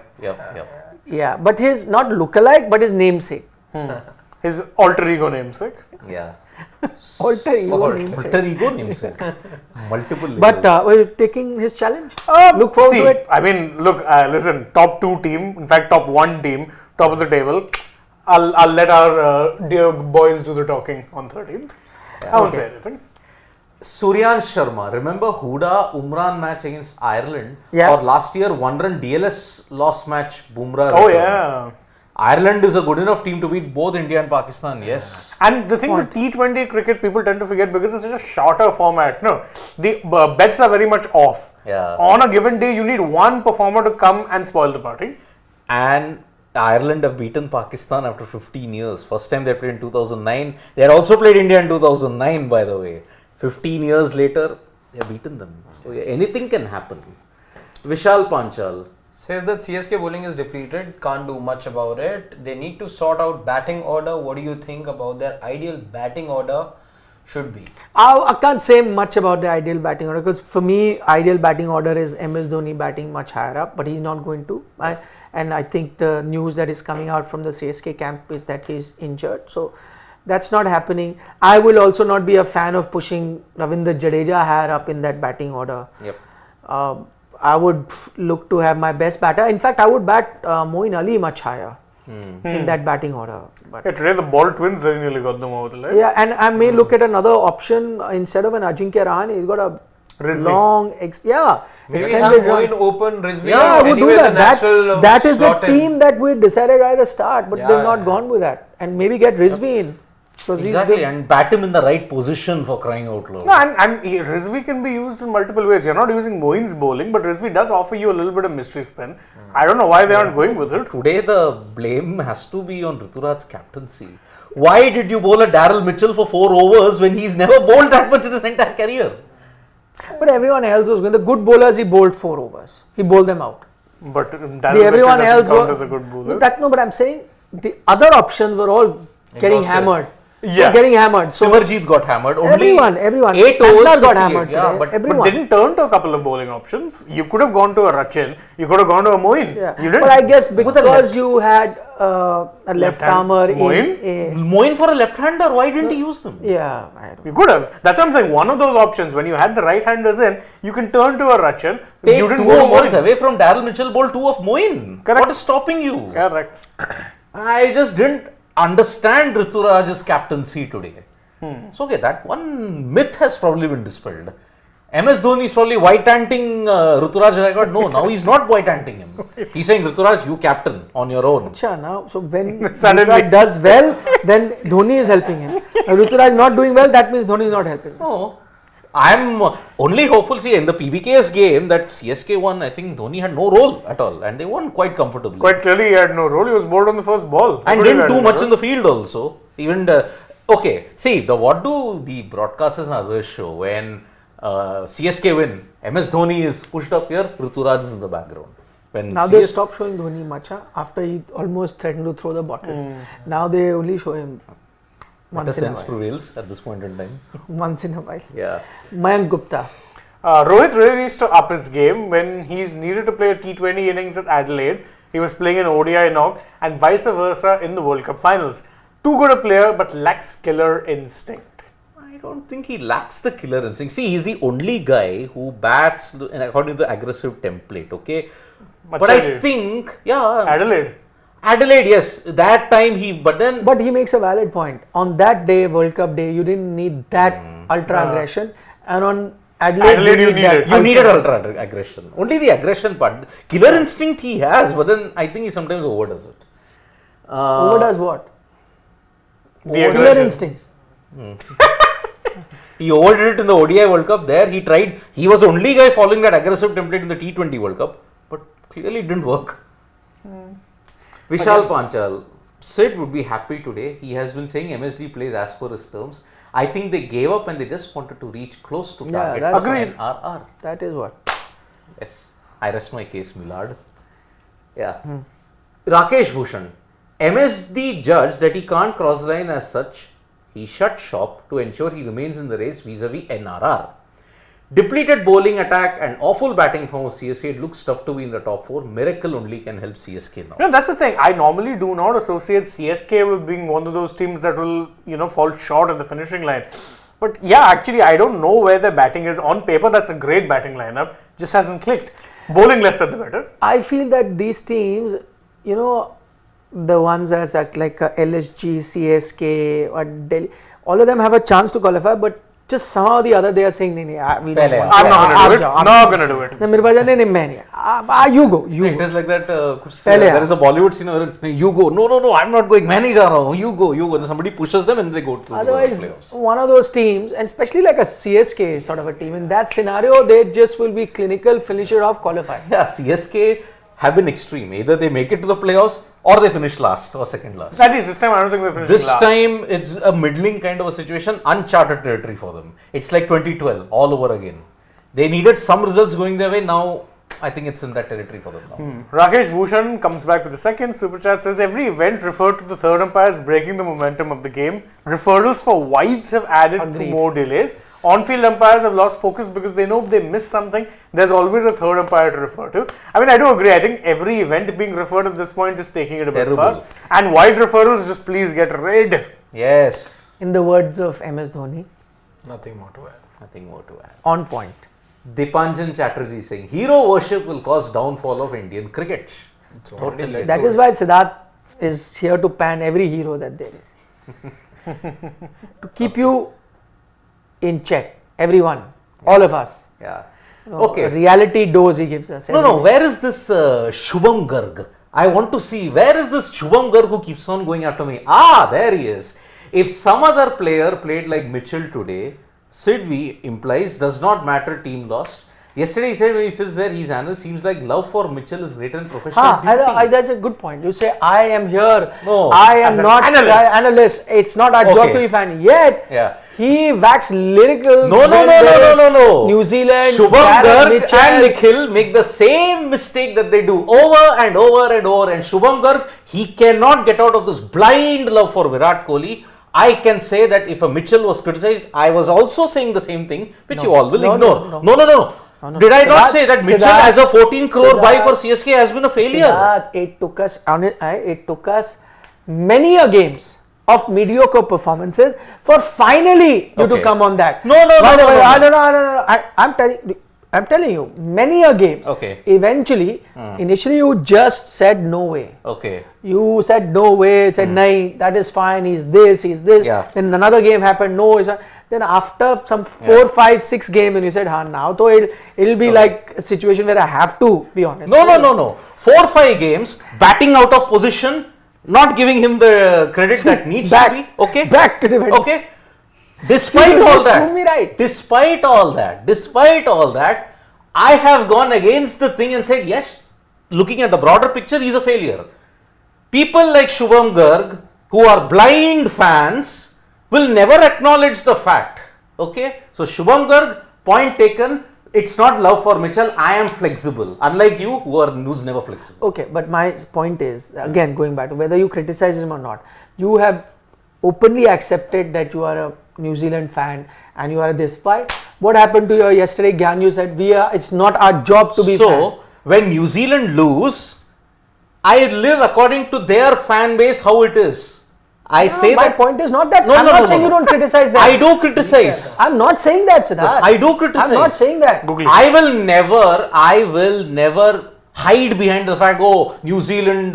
Yeah, but his, not lookalike, but his namesake. His alter ego namesake. Yeah. Alter ego namesake. Alter ego namesake. Multiple But levels. were you taking his challenge? Look forward See, to it. I mean, look, listen, top 2 team, in fact, top 1 team, top of the table. I'll let our dear boys do the talking on 13th. I won't say anything. Suryan Sharma, remember Huda Umran match against Ireland? Yeah. Or last year, one run DLS loss match, Bumrah. Oh, returned. yeah. Ireland is a good enough team to beat both India and Pakistan, yes. And the thing with T20 cricket, people tend to forget because it's such a shorter format. No, the bets are very much off. Yeah. On a given day, you need one performer to come and spoil the party. And Ireland have beaten Pakistan after 15 years. First time they played in 2009. They had also played India in 2009, by the way. 15 years later, they have beaten them. So yeah, anything can happen. Vishal Panchal. Says that CSK bowling is depleted, can't do much about it. They need to sort out batting order. What do you think about their ideal batting order should be? I can't say much about the ideal batting order because for me, ideal batting order is MS Dhoni batting much higher up, but he's not going to. And I think the news that is coming out from the CSK camp is that he's injured. So that's not happening. I will also not be a fan of pushing Ravindra Jadeja higher up in that batting order. Yep. I would look to have my best batter. In fact, I would bat Moeen Ali much higher in that batting order. But Yeah, today the ball twins very nearly got them over the leg. yeah, and I may look at another option instead of an Ajinkya Rahane. He's got a Rizvi. long, Maybe have extended run. Moeen open, Rizvi. Yeah, I would do anyways, a that. natural That is the slot in. team that we decided right at the start, but Yeah, they've not yeah. gone with that. And maybe get Rizvi in. Because Exactly, and bat him in the right position for crying out loud. No, and Rizvi can be used in multiple ways. You're not using Moeen's bowling, but Rizvi does offer you a little bit of mystery spin. I don't know why they aren't going with it. Today the blame has to be on Rituraj's captaincy. Why did you bowl a Daryl Mitchell for 4 overs when he's never bowled that much in his entire career? But everyone else was going. The good bowlers, he bowled 4 overs. He bowled them out. But Darryl Everyone Mitchell else doesn't count was. as a good bowler. No, but I'm saying the other options were all getting Exhausted. hammered. Yeah. Were getting hammered. So Simarjeet got hammered. Only everyone. 8 Santner overs got 58. hammered Yeah, today. but Everyone. But didn't turn to a couple of bowling options. You could have gone to a Rachin. You could have gone to a Moeen. Yeah. You didn't. But I guess because you had a left hand armer Moeen? in Moeen for a left-hander, why didn't he use them? yeah, I don't You could have. That's what I'm saying. One of those options, when you had the right-handers in, you can turn to a Rachin. Take You didn't 2 go to overs Moeen. away from Daryl Mitchell, bowl 2 of Moeen. Correct. What is stopping you? Correct. I just didn't understand Rituraj's captaincy today. So okay, that one myth has probably been dispelled. MS Dhoni is probably white-anting Rituraj Gaikwad. No, now he's not white-anting him. He's saying, Rituraj, you captain on your own. Acha, now, so when Suddenly. Ruturaj does well, then Dhoni is helping him. If Ruturaj not doing well, that means Dhoni is not helping him. No, I'm only hopeful. See, in the PBK's game that CSK won, I think Dhoni had no role at all, and they won quite comfortably. Quite clearly, he had no role. He was bowled on the first ball. And didn't do much in the field also. Even okay, see what do the broadcasters and others show when CSK win? MS Dhoni is pushed up here, Rituraj is in the background. When Now they stopped showing Dhoni much after he almost threatened to throw the bottle. Now they only show him What once in a sense while. prevails at this point in time. Once in a while. Yeah. Mayank Gupta. Rohit really needs to up his game when he's needed to play a T20 innings at Adelaide. He was playing an ODI knock and vice versa in the World Cup finals. Too good a player but lacks killer instinct. I don't think he lacks the killer instinct. See, he's the only guy who bats according to the aggressive template, okay? But I think, yeah. Adelaide, yes. That time But he makes a valid point. On that day, World Cup day, you didn't need that ultra aggression. And on Adelaide you needed. you needed ultra aggression. Only the aggression part. Killer instinct he has, but then I think he sometimes overdoes it. Overdoes what? The Killer aggression. instincts. He overdid it in the ODI World Cup. There he tried. He was the only guy following that aggressive template in the T20 World Cup. But clearly it didn't work. Vishal Panchal. Sid would be happy today. He has been saying MSD plays as per his terms. I think they gave up and they just wanted to reach close to target. that's for Agreed. an RR. That is what. Yes. I rest my case, Millard. Yeah. Rakesh Bhushan. MSD judged that he can't cross the line as such. He shut shop to ensure he remains in the race vis-a-vis NRR. Depleted bowling attack and awful batting from CSK. It looks tough to be in the top 4. Miracle only can help CSK now. You know, that's the thing. I normally do not associate CSK with being one of those teams that will, fall short at the finishing line. But yeah, actually, I don't know where their batting is. On paper, that's a great batting lineup. Just hasn't clicked. Bowling lesser the better. I feel that these teams, the ones that are like LSG, CSK, or Delhi, all of them have a chance to qualify, but just somehow or the other they are saying, we don't want. I'm not going to do it. You go. It is like that. There is a Bollywood scene where you go. No, I'm not going. मैं नहीं जा रहा हूँ. You go. Then somebody pushes them and they go to Otherwise, the playoffs. one of those teams, and especially like a CSK sort of a team, in that scenario, they just will be clinical, finish it off, qualify. Yeah, CSK have been extreme. Either they make it to the playoffs or they finish last or second last. At least this time I don't think they finish last. This time it's a middling kind of a situation, uncharted territory for them. It's like 2012 all over again. They needed some results going their way. Now I think it's in that territory for them now. Rakesh Bhushan comes back with the second super chat, says every event referred to the third umpires breaking the momentum of the game. Referrals for wides have added to more delays. On-field umpires have lost focus because they know if they miss something, there's always a third umpire to refer to. I mean, I do agree. I think every event being referred at this point is taking it a bit far. And wide referrals, just please get rid. Yes. In the words of MS Dhoni, Nothing more to add. Nothing more to add. on point. Dipanjan Chatterjee saying, hero worship will cause downfall of Indian cricket. Totally. That is why Siddharth is here to pan every hero that there is. To keep you in check, everyone, all of us. Yeah. A reality dose he gives us. No, where is this Shubman Garg? I want to see, where is this Shubman Garg who keeps on going after me? There he is. If some other player played like Mitchell today, Sidvi implies does not matter, team lost. Yesterday he said, when he says there, his analyst seems like love for Mitchell is greater than professional duty. That's a good point. You say, I am here. No, I am not an analyst. analyst. It's not our job to be fan. Yet, he waxed lyrical. No. New Zealand, Shubman Garg Mitchell. and Nikhil make the same mistake that they do over and over and over. And Shubman Garg, he cannot get out of this blind love for Virat Kohli. I can say that if a Mitchell was criticized, I was also saying the same thing, which you all will ignore. No. Did I not say that Mitchell as a 14 crore buy for CSK has been a failure? Siddharth, it took us many a games of mediocre performances for finally you to come on that. No. I'm telling you, many a game. Okay. Eventually, initially you just said no way. Okay. You said no way, said nahi, that is fine, he's this. Yeah. Then another game happened, no. Then after some 4, 5, 6 games, and you said, now so it'll be like a situation where I have to be honest. No. 4, 5 games, batting out of position, not giving him the credit that needs to be. Okay. Back to the Okay. Despite all that, I have gone against the thing and said, yes, looking at the broader picture, he's a failure. People like Shubman Garg, who are blind fans, will never acknowledge the fact. Okay? So, Shubman Garg, point taken, it's not love for Mitchell, I am flexible. Unlike you, who's never flexible. Okay, but my point is, again, going back to whether you criticize him or not, you have openly accepted that you are a New Zealand fan and you are this. Why? What happened to you yesterday? Gyan, you said it's not our job to be fan. So, when New Zealand lose, I live according to their fan base how it is. My point is not that. I'm not saying you don't criticize that. I do criticize. I'm not saying that, Siddharth. I do criticize. I'm not saying that. I will never hide behind the fact, New Zealand,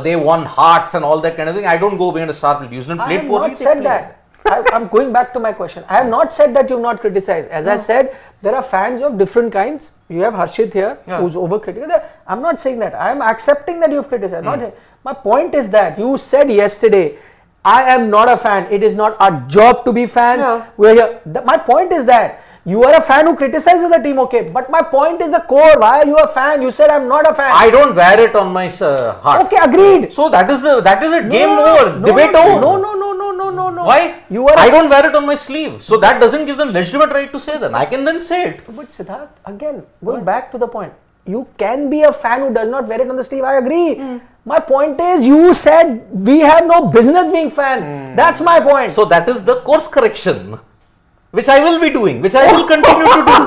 they won hearts and all that kind of thing. I don't go behind a star. New Zealand played poorly. I have not said that. I'm going back to my question. I have not said that you have not criticized. As I said, there are fans of different kinds. You have Harshit here, who's overcritical. I'm not saying that. I am accepting that you have criticized. My point is that you said yesterday, I am not a fan. It is not our job to be fans. We're here. My point is that you are a fan who criticizes the team, okay. But my point is the core. Why are you a fan? You said I'm not a fan. I don't wear it on my heart. Okay, agreed. So that is it. Game over. Debate over. No. Why? I don't wear it on my sleeve. So that doesn't give them legitimate right to say that. I can then say it. But Siddharth, again, going back to the point. You can be a fan who does not wear it on the sleeve. I agree. My point is, you said we have no business being fans. That's my point. So that is the course correction. which I will be doing, which I will continue to do.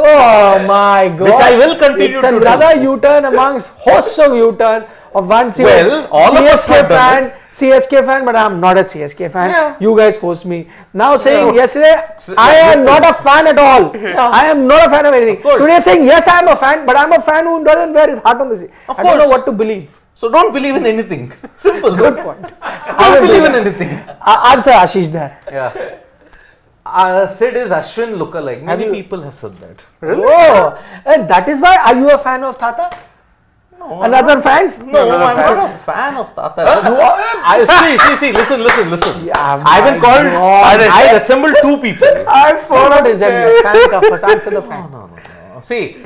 Oh my God! Which I will continue it's to do. another U-turn amongst hosts of U-turn of one Well, all of us have done it. CSK fan, but I'm not a CSK fan. Yeah. You guys forced me. Now saying Yeah. yesterday, I am not a fan at all. I am not a fan of anything. course. Today saying yes, I am a fan, but I'm a fan who doesn't wear his heart on the sleeve. Of I don't know course. what to believe. So don't believe in anything. Simple. Good point. Don't believe in anything. Answer Ashish there. Yeah. Sid is Ashwin lookalike. Many you- people have said that. Oh, and that is why. Are you a fan of Tata? No, Another fan? No, I'm not a fan of Tata. See, listen. Yeah, I've been my called, God. I resemble two people. What is that? Fan ka first. Answer the fan. No. See,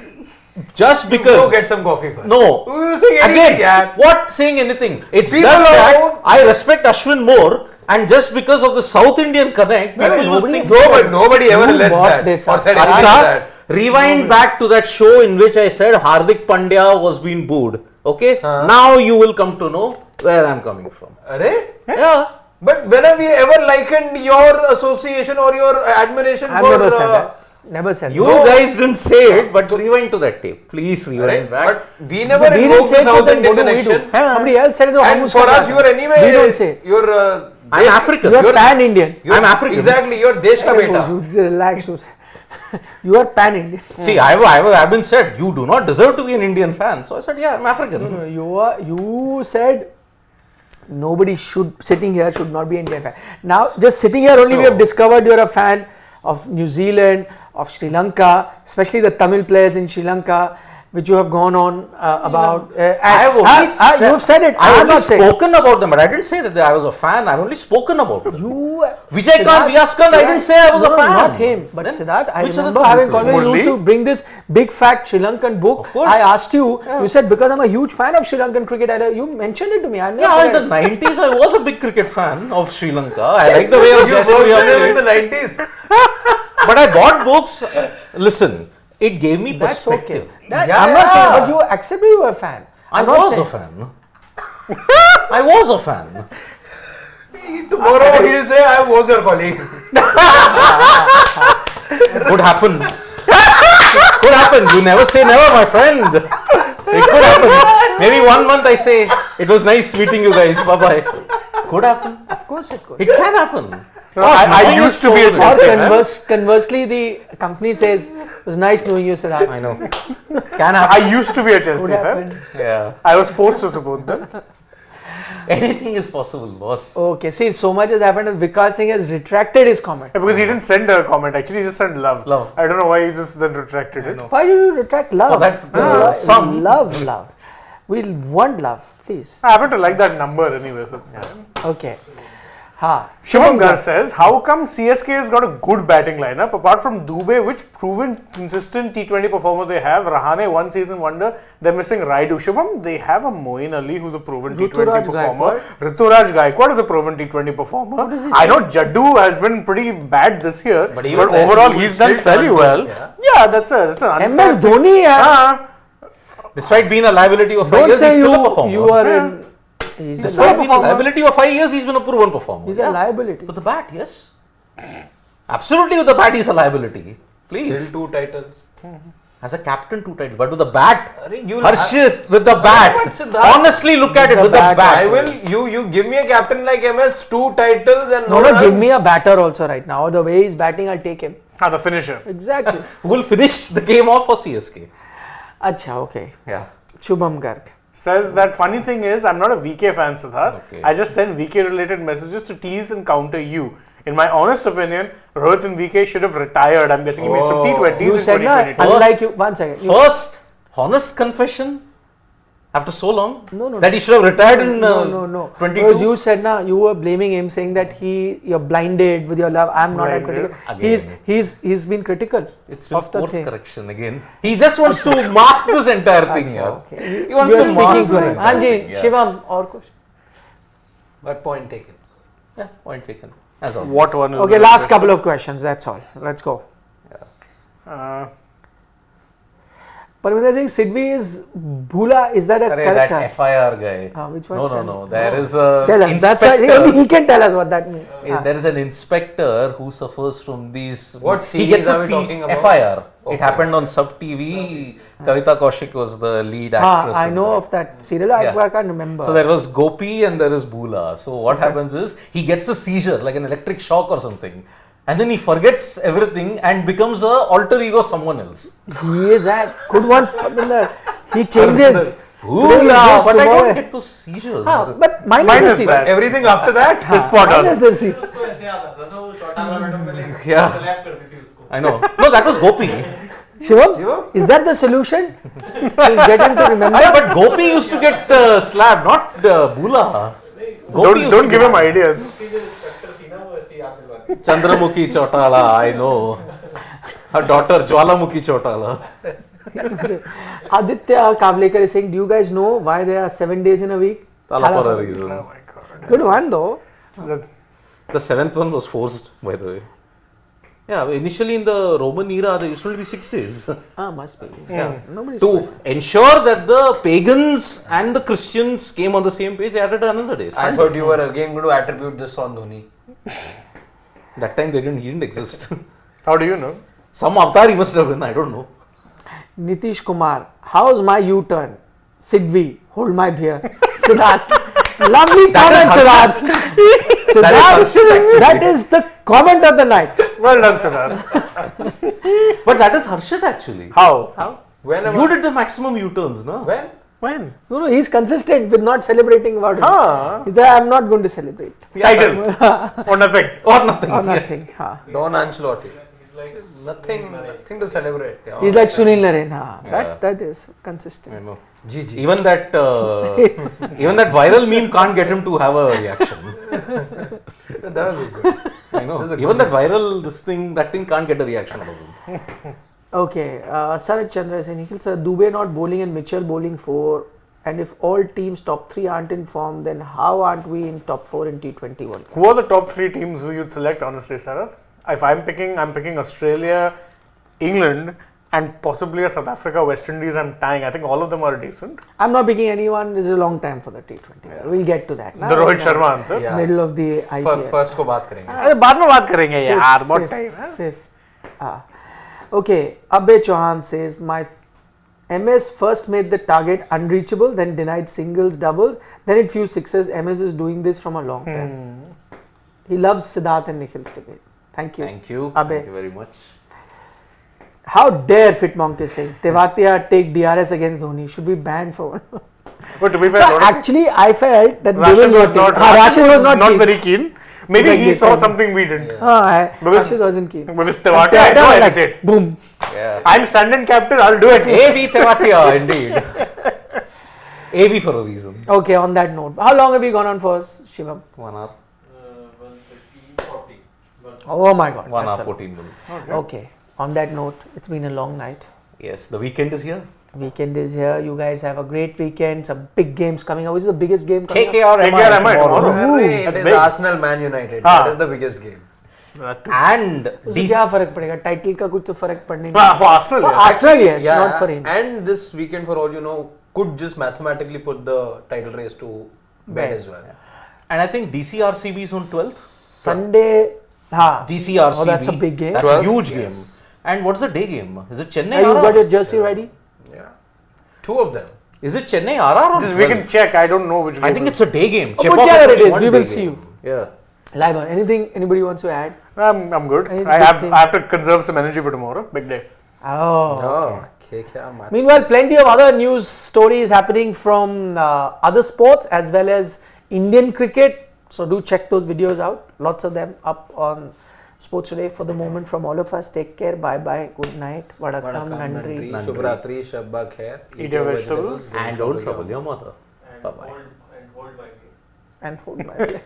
just Go because. get some coffee first. No. You saying anything, Again, yeah. what saying anything? It's People just that are- I respect Ashwin more, and just because of the South Indian connect, people will nobody- think. Nobody ever You lets brought that. this Or up. said anything Acha, like that. rewind back to that show in which I said Hardik Pandya was being booed. Okay? Now you will come to know where I'm coming from. Arey? Yeah. But when have we ever likened your association or your admiration I've for never said that. Never said You that. guys didn't say it, but rewind to that tape. Please rewind back. But we never We didn't invoked say the it, South then Indian what do we do? connection. Somebody else said it. तो हम And उसका for क्या us, you are करें? anyway. We don't say. You're I'm African. You are pan-Indian. you're- I'm African. Exactly. You're Desh ka beta. You relax. You are pan-Indian. See, I've been said you do not deserve to be an Indian fan. So I said, yeah, I'm African. No, you said nobody sitting here should not be Indian fan. Now, just sitting here only we have discovered you're a fan of New Zealand, of Sri Lanka, especially the Tamil players in Sri Lanka, which you have gone on about. I have only said, you have said it. I have have only not said it. spoken about them, but I didn't say that I was a fan. I've only spoken about them. You, Vijay Kant, Vyaskant, I didn't say I was no, a fan. Not him, but Then Siddharth, I which other remember Tamil having player? always used Murli? to bring this big fact Sri Lankan book. Of course. I asked you, you said because I'm a huge fan of Sri Lankan cricket, you mentioned it to me. I never Yeah, in the forget. 90s, I was a big cricket fan of Sri Lanka. I like the way of You Jaiswalia worked with him in the played. 90s. But I bought books. Listen, it gave me That's perspective. okay. I'm not saying, but you accept me you were a fan. I I'm not was a saying- fan. I was a fan. Tomorrow he'll say, I was your colleague. Could happen. Could happen. You never say never, my friend. It could happen. Maybe 1 month I say, it was nice meeting you guys. Bye bye. Could happen. Of course it could. It can happen. I used to be a Or Chelsea fan. conversely, the company says, it was nice knowing you, Siddharth. I know. Can happen. I used to be a Could Chelsea fan. happen. Yeah. I was forced to support them. Anything is possible, boss. Okay, see, so much has happened that Vikas Singh has retracted his comment. Because he didn't send a comment, actually, he just sent love. Love. I don't know why he just then retracted it. know. Why do you retract love? Oh, that, some. Love. We want love, please. I happen to like that number anyway, so it's fine. Okay. Ha. Shubham Gill says, how come CSK has got a good batting lineup? Apart from Dubey, which proven consistent T20 performer they have? Rahane, one season wonder. They're missing Raidu. Shubham, they have a Moeen Ali who's a proven Ruturaj T20 performer. Rituraj Gaikwad is a proven T20 performer. does he I say? know Jaddu has been pretty bad this year, but, even then, overall he will he's done still fairly turn well. good, Yeah, that's an unfair MS Dhoni, yeah. Ah, Despite being a liability of 5 Don't years, he's say still a performer. you are in. He's a Despite being a liability. liability of 5 years, he's been a proven performer. He's a liability. With the bat, yes. Absolutely with the bat, he's a liability. Please. Still 2 titles. As a captain, 2 titles. But with the bat, You'll Harshit, with the bat. but Siddharth- Honestly, look at it the with the bat, bat. I will. You give me a captain like MS, 2 titles and No, runs. give me a batter also right now. The way he's batting, I'll take him. the finisher. Exactly. Who will finish the game off for CSK? Acha, okay. Yeah. Shubham Garg. Says that funny thing is, I'm not a VK fan, Siddharth. Okay. I just send VK related messages to tease and counter you. In my honest opinion, Rohit and VK should have retired. I'm guessing he missed some T20s You in said, no, 2022. unlike you. One second. You, First, honest confession after so long No. that he should have retired in no. 22. Because you said, you were blaming him, saying that you're blinded with your love. I'm not that Blinded. critical. Again. He's been critical It's been of the course thing. correction again. He just wants to mask this entire thing here. Okay. He wants You're to speaking mask for this him. entire Hanji, thing. Yeah. Shivam, or question. But point taken. Yeah, point taken. As always. What one is Okay, the last best? couple of questions. That's all. Let's go. Uh, Parminder saying Sidvi is Bhula. Is that a correct? That FIR guy. Which one? No. There is a Tell us. That's inspector. why he can tell us what that means. There is an inspector who suffers from these. What he series gets are a we talking about? FIR. Okay. It happened on Sub TV. Kavita Kaushik was the lead actress. I in know that. of that serial. Yeah. I can't remember. So there was Gopi and there is Bhula. So what happens is he gets a seizure, like an electric shock or something, and then he forgets everything and becomes a alter ego of someone else. He is that good one, Parminder. He changes. Bhula, but I tomorrow. don't get those seizures. But mine Minus is that. Everything after that is spot on. Minus the scene. Yeah, I know. No, that was Gopi. Shivam, is that the solution? To get him to remember. But Gopi used to get slapped, not Bhula. Gopi used Don't to give get him ideas. Chandramukhi Chautala, I know. Her daughter Jwalamukhi Chautala. Aditya Kavlekar is saying, do you guys know why there are 7 days in a week? Tala for a reason. Oh my god. Good one though. The 7th one was forced, by the way. Yeah, initially in the Roman era, there used to be 6 days. Must be. Yeah. Nobody's To ensure that the pagans and the Christians came on the same page, they added another day. I Sunday. thought you were again going to attribute this on Dhoni. That time he didn't exist. How do you know? Some avatar he must have been, I don't know. Nitish Kumar, how's my U-turn? Sidvi, hold my beer. Siddharth, lovely comment, Siddharth. Siddharth, that is the comment of the night. Well done, Siddharth. But that is Harshit actually. How? Whenever. You did the maximum U-turns, no? When? When? No, he's consistent with not celebrating about it. Ah. He's like, I'm not going to celebrate. Title. Or nothing. Or nothing. Or nothing. Don Ancelotti. Nothing to celebrate. Yeah. He's like Sunil Narain. Yeah. That is I consistent. know. GG. Even that viral meme can't get him to have a reaction. That was good. I know. Even that thing can't get a reaction out of him. Okay, Sarat Chandra is saying, Nikhil sir, Dubey not bowling and Mitchell bowling 4, and if all teams top 3 aren't in form, then how aren't we in top 4 in T20 World Cup? Who are the top 3 teams who you'd select, honestly, Sarath? If I'm picking Australia, England, and possibly a South Africa, West Indies. I'm tying. I think all of them are decent. I'm not picking anyone. This is a long time for the T20. Yeah. We'll get to that. The Rohit Sharma answer. Yeah. Middle of the IPL. First को बात करेंगे. अरे बाद में बात करेंगे यार. बहुत time है. Fifth. Okay. Abhay Chauhan says my MS first made the target unreachable, then denied singles, doubles, then it fused sixes. MS is doing this from a long time. He loves Siddharth and Nikhil's debate. Thank you. Thank you. Abhay. Thank you very much. How dare Fitmonk is saying Tewatia take DRS against Dhoni, should be banned for one. But to be fair, So actually, I felt that Rashid was not. Rashid was not keen. very keen. Maybe Like he this saw time. something we didn't. Rashid wasn't keen. With Tewatia, I know I hesitate. Boom. Yeah. I'm stand-in captain. I'll do it. AB Tewatia, indeed. AB for a reason. Okay, on that note, how long have we gone on for, Shivam? 1 hour. 1:40. Oh my God. 1 that's hour, a- 14 minutes. Okay. On that note, it's been a long night. Yes, the weekend is here. Weekend is here. You guys have a great weekend. Some big games coming up. Which is the biggest game coming up? KKR MI tomorrow. It That's is big. Arsenal Man United. Ah. That is the biggest game. And उससे क्या फर्क पड़ेगा? Title का कुछ तो फर्क पड़ने नहीं. For Arsenal, For yes. Arsenal, yes, Yeah, not for him. And this weekend, for all you know, could just mathematically put the title race to bed as well. I think DCRCB is on 12th. Sunday. DCRCB. Oh, that's a big game. That's 12th, a huge yes. game. And what's the day game? Is it Chennai Have you RR? got your jersey ready? Yeah. Two of them. Is it Chennai RR or Just we can 12th? check. I don't know which game. I think it's a day game. Oh, Chekhov whichever has it only is, one we day will see game. Yeah. Live. Anything anybody wants to add? I'm good. Any I big thing? have to conserve some energy for tomorrow. Big day. Oh. Oh, KKR match. Meanwhile, plenty of other news stories happening from other sports as well as Indian cricket. So do check those videos out. Lots of them up on Sports Today. For the moment, from all of us, take care. Bye bye. Good night. Vadakkam. Nandri. Nandri. Shubhratri, Shabba Khair. Eat your vegetables. And don't trouble your mother. Bye bye. Hold my game. And hold my breath.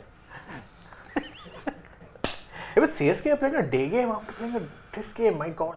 Hey, but CSK are playing a day game after playing this game. My God.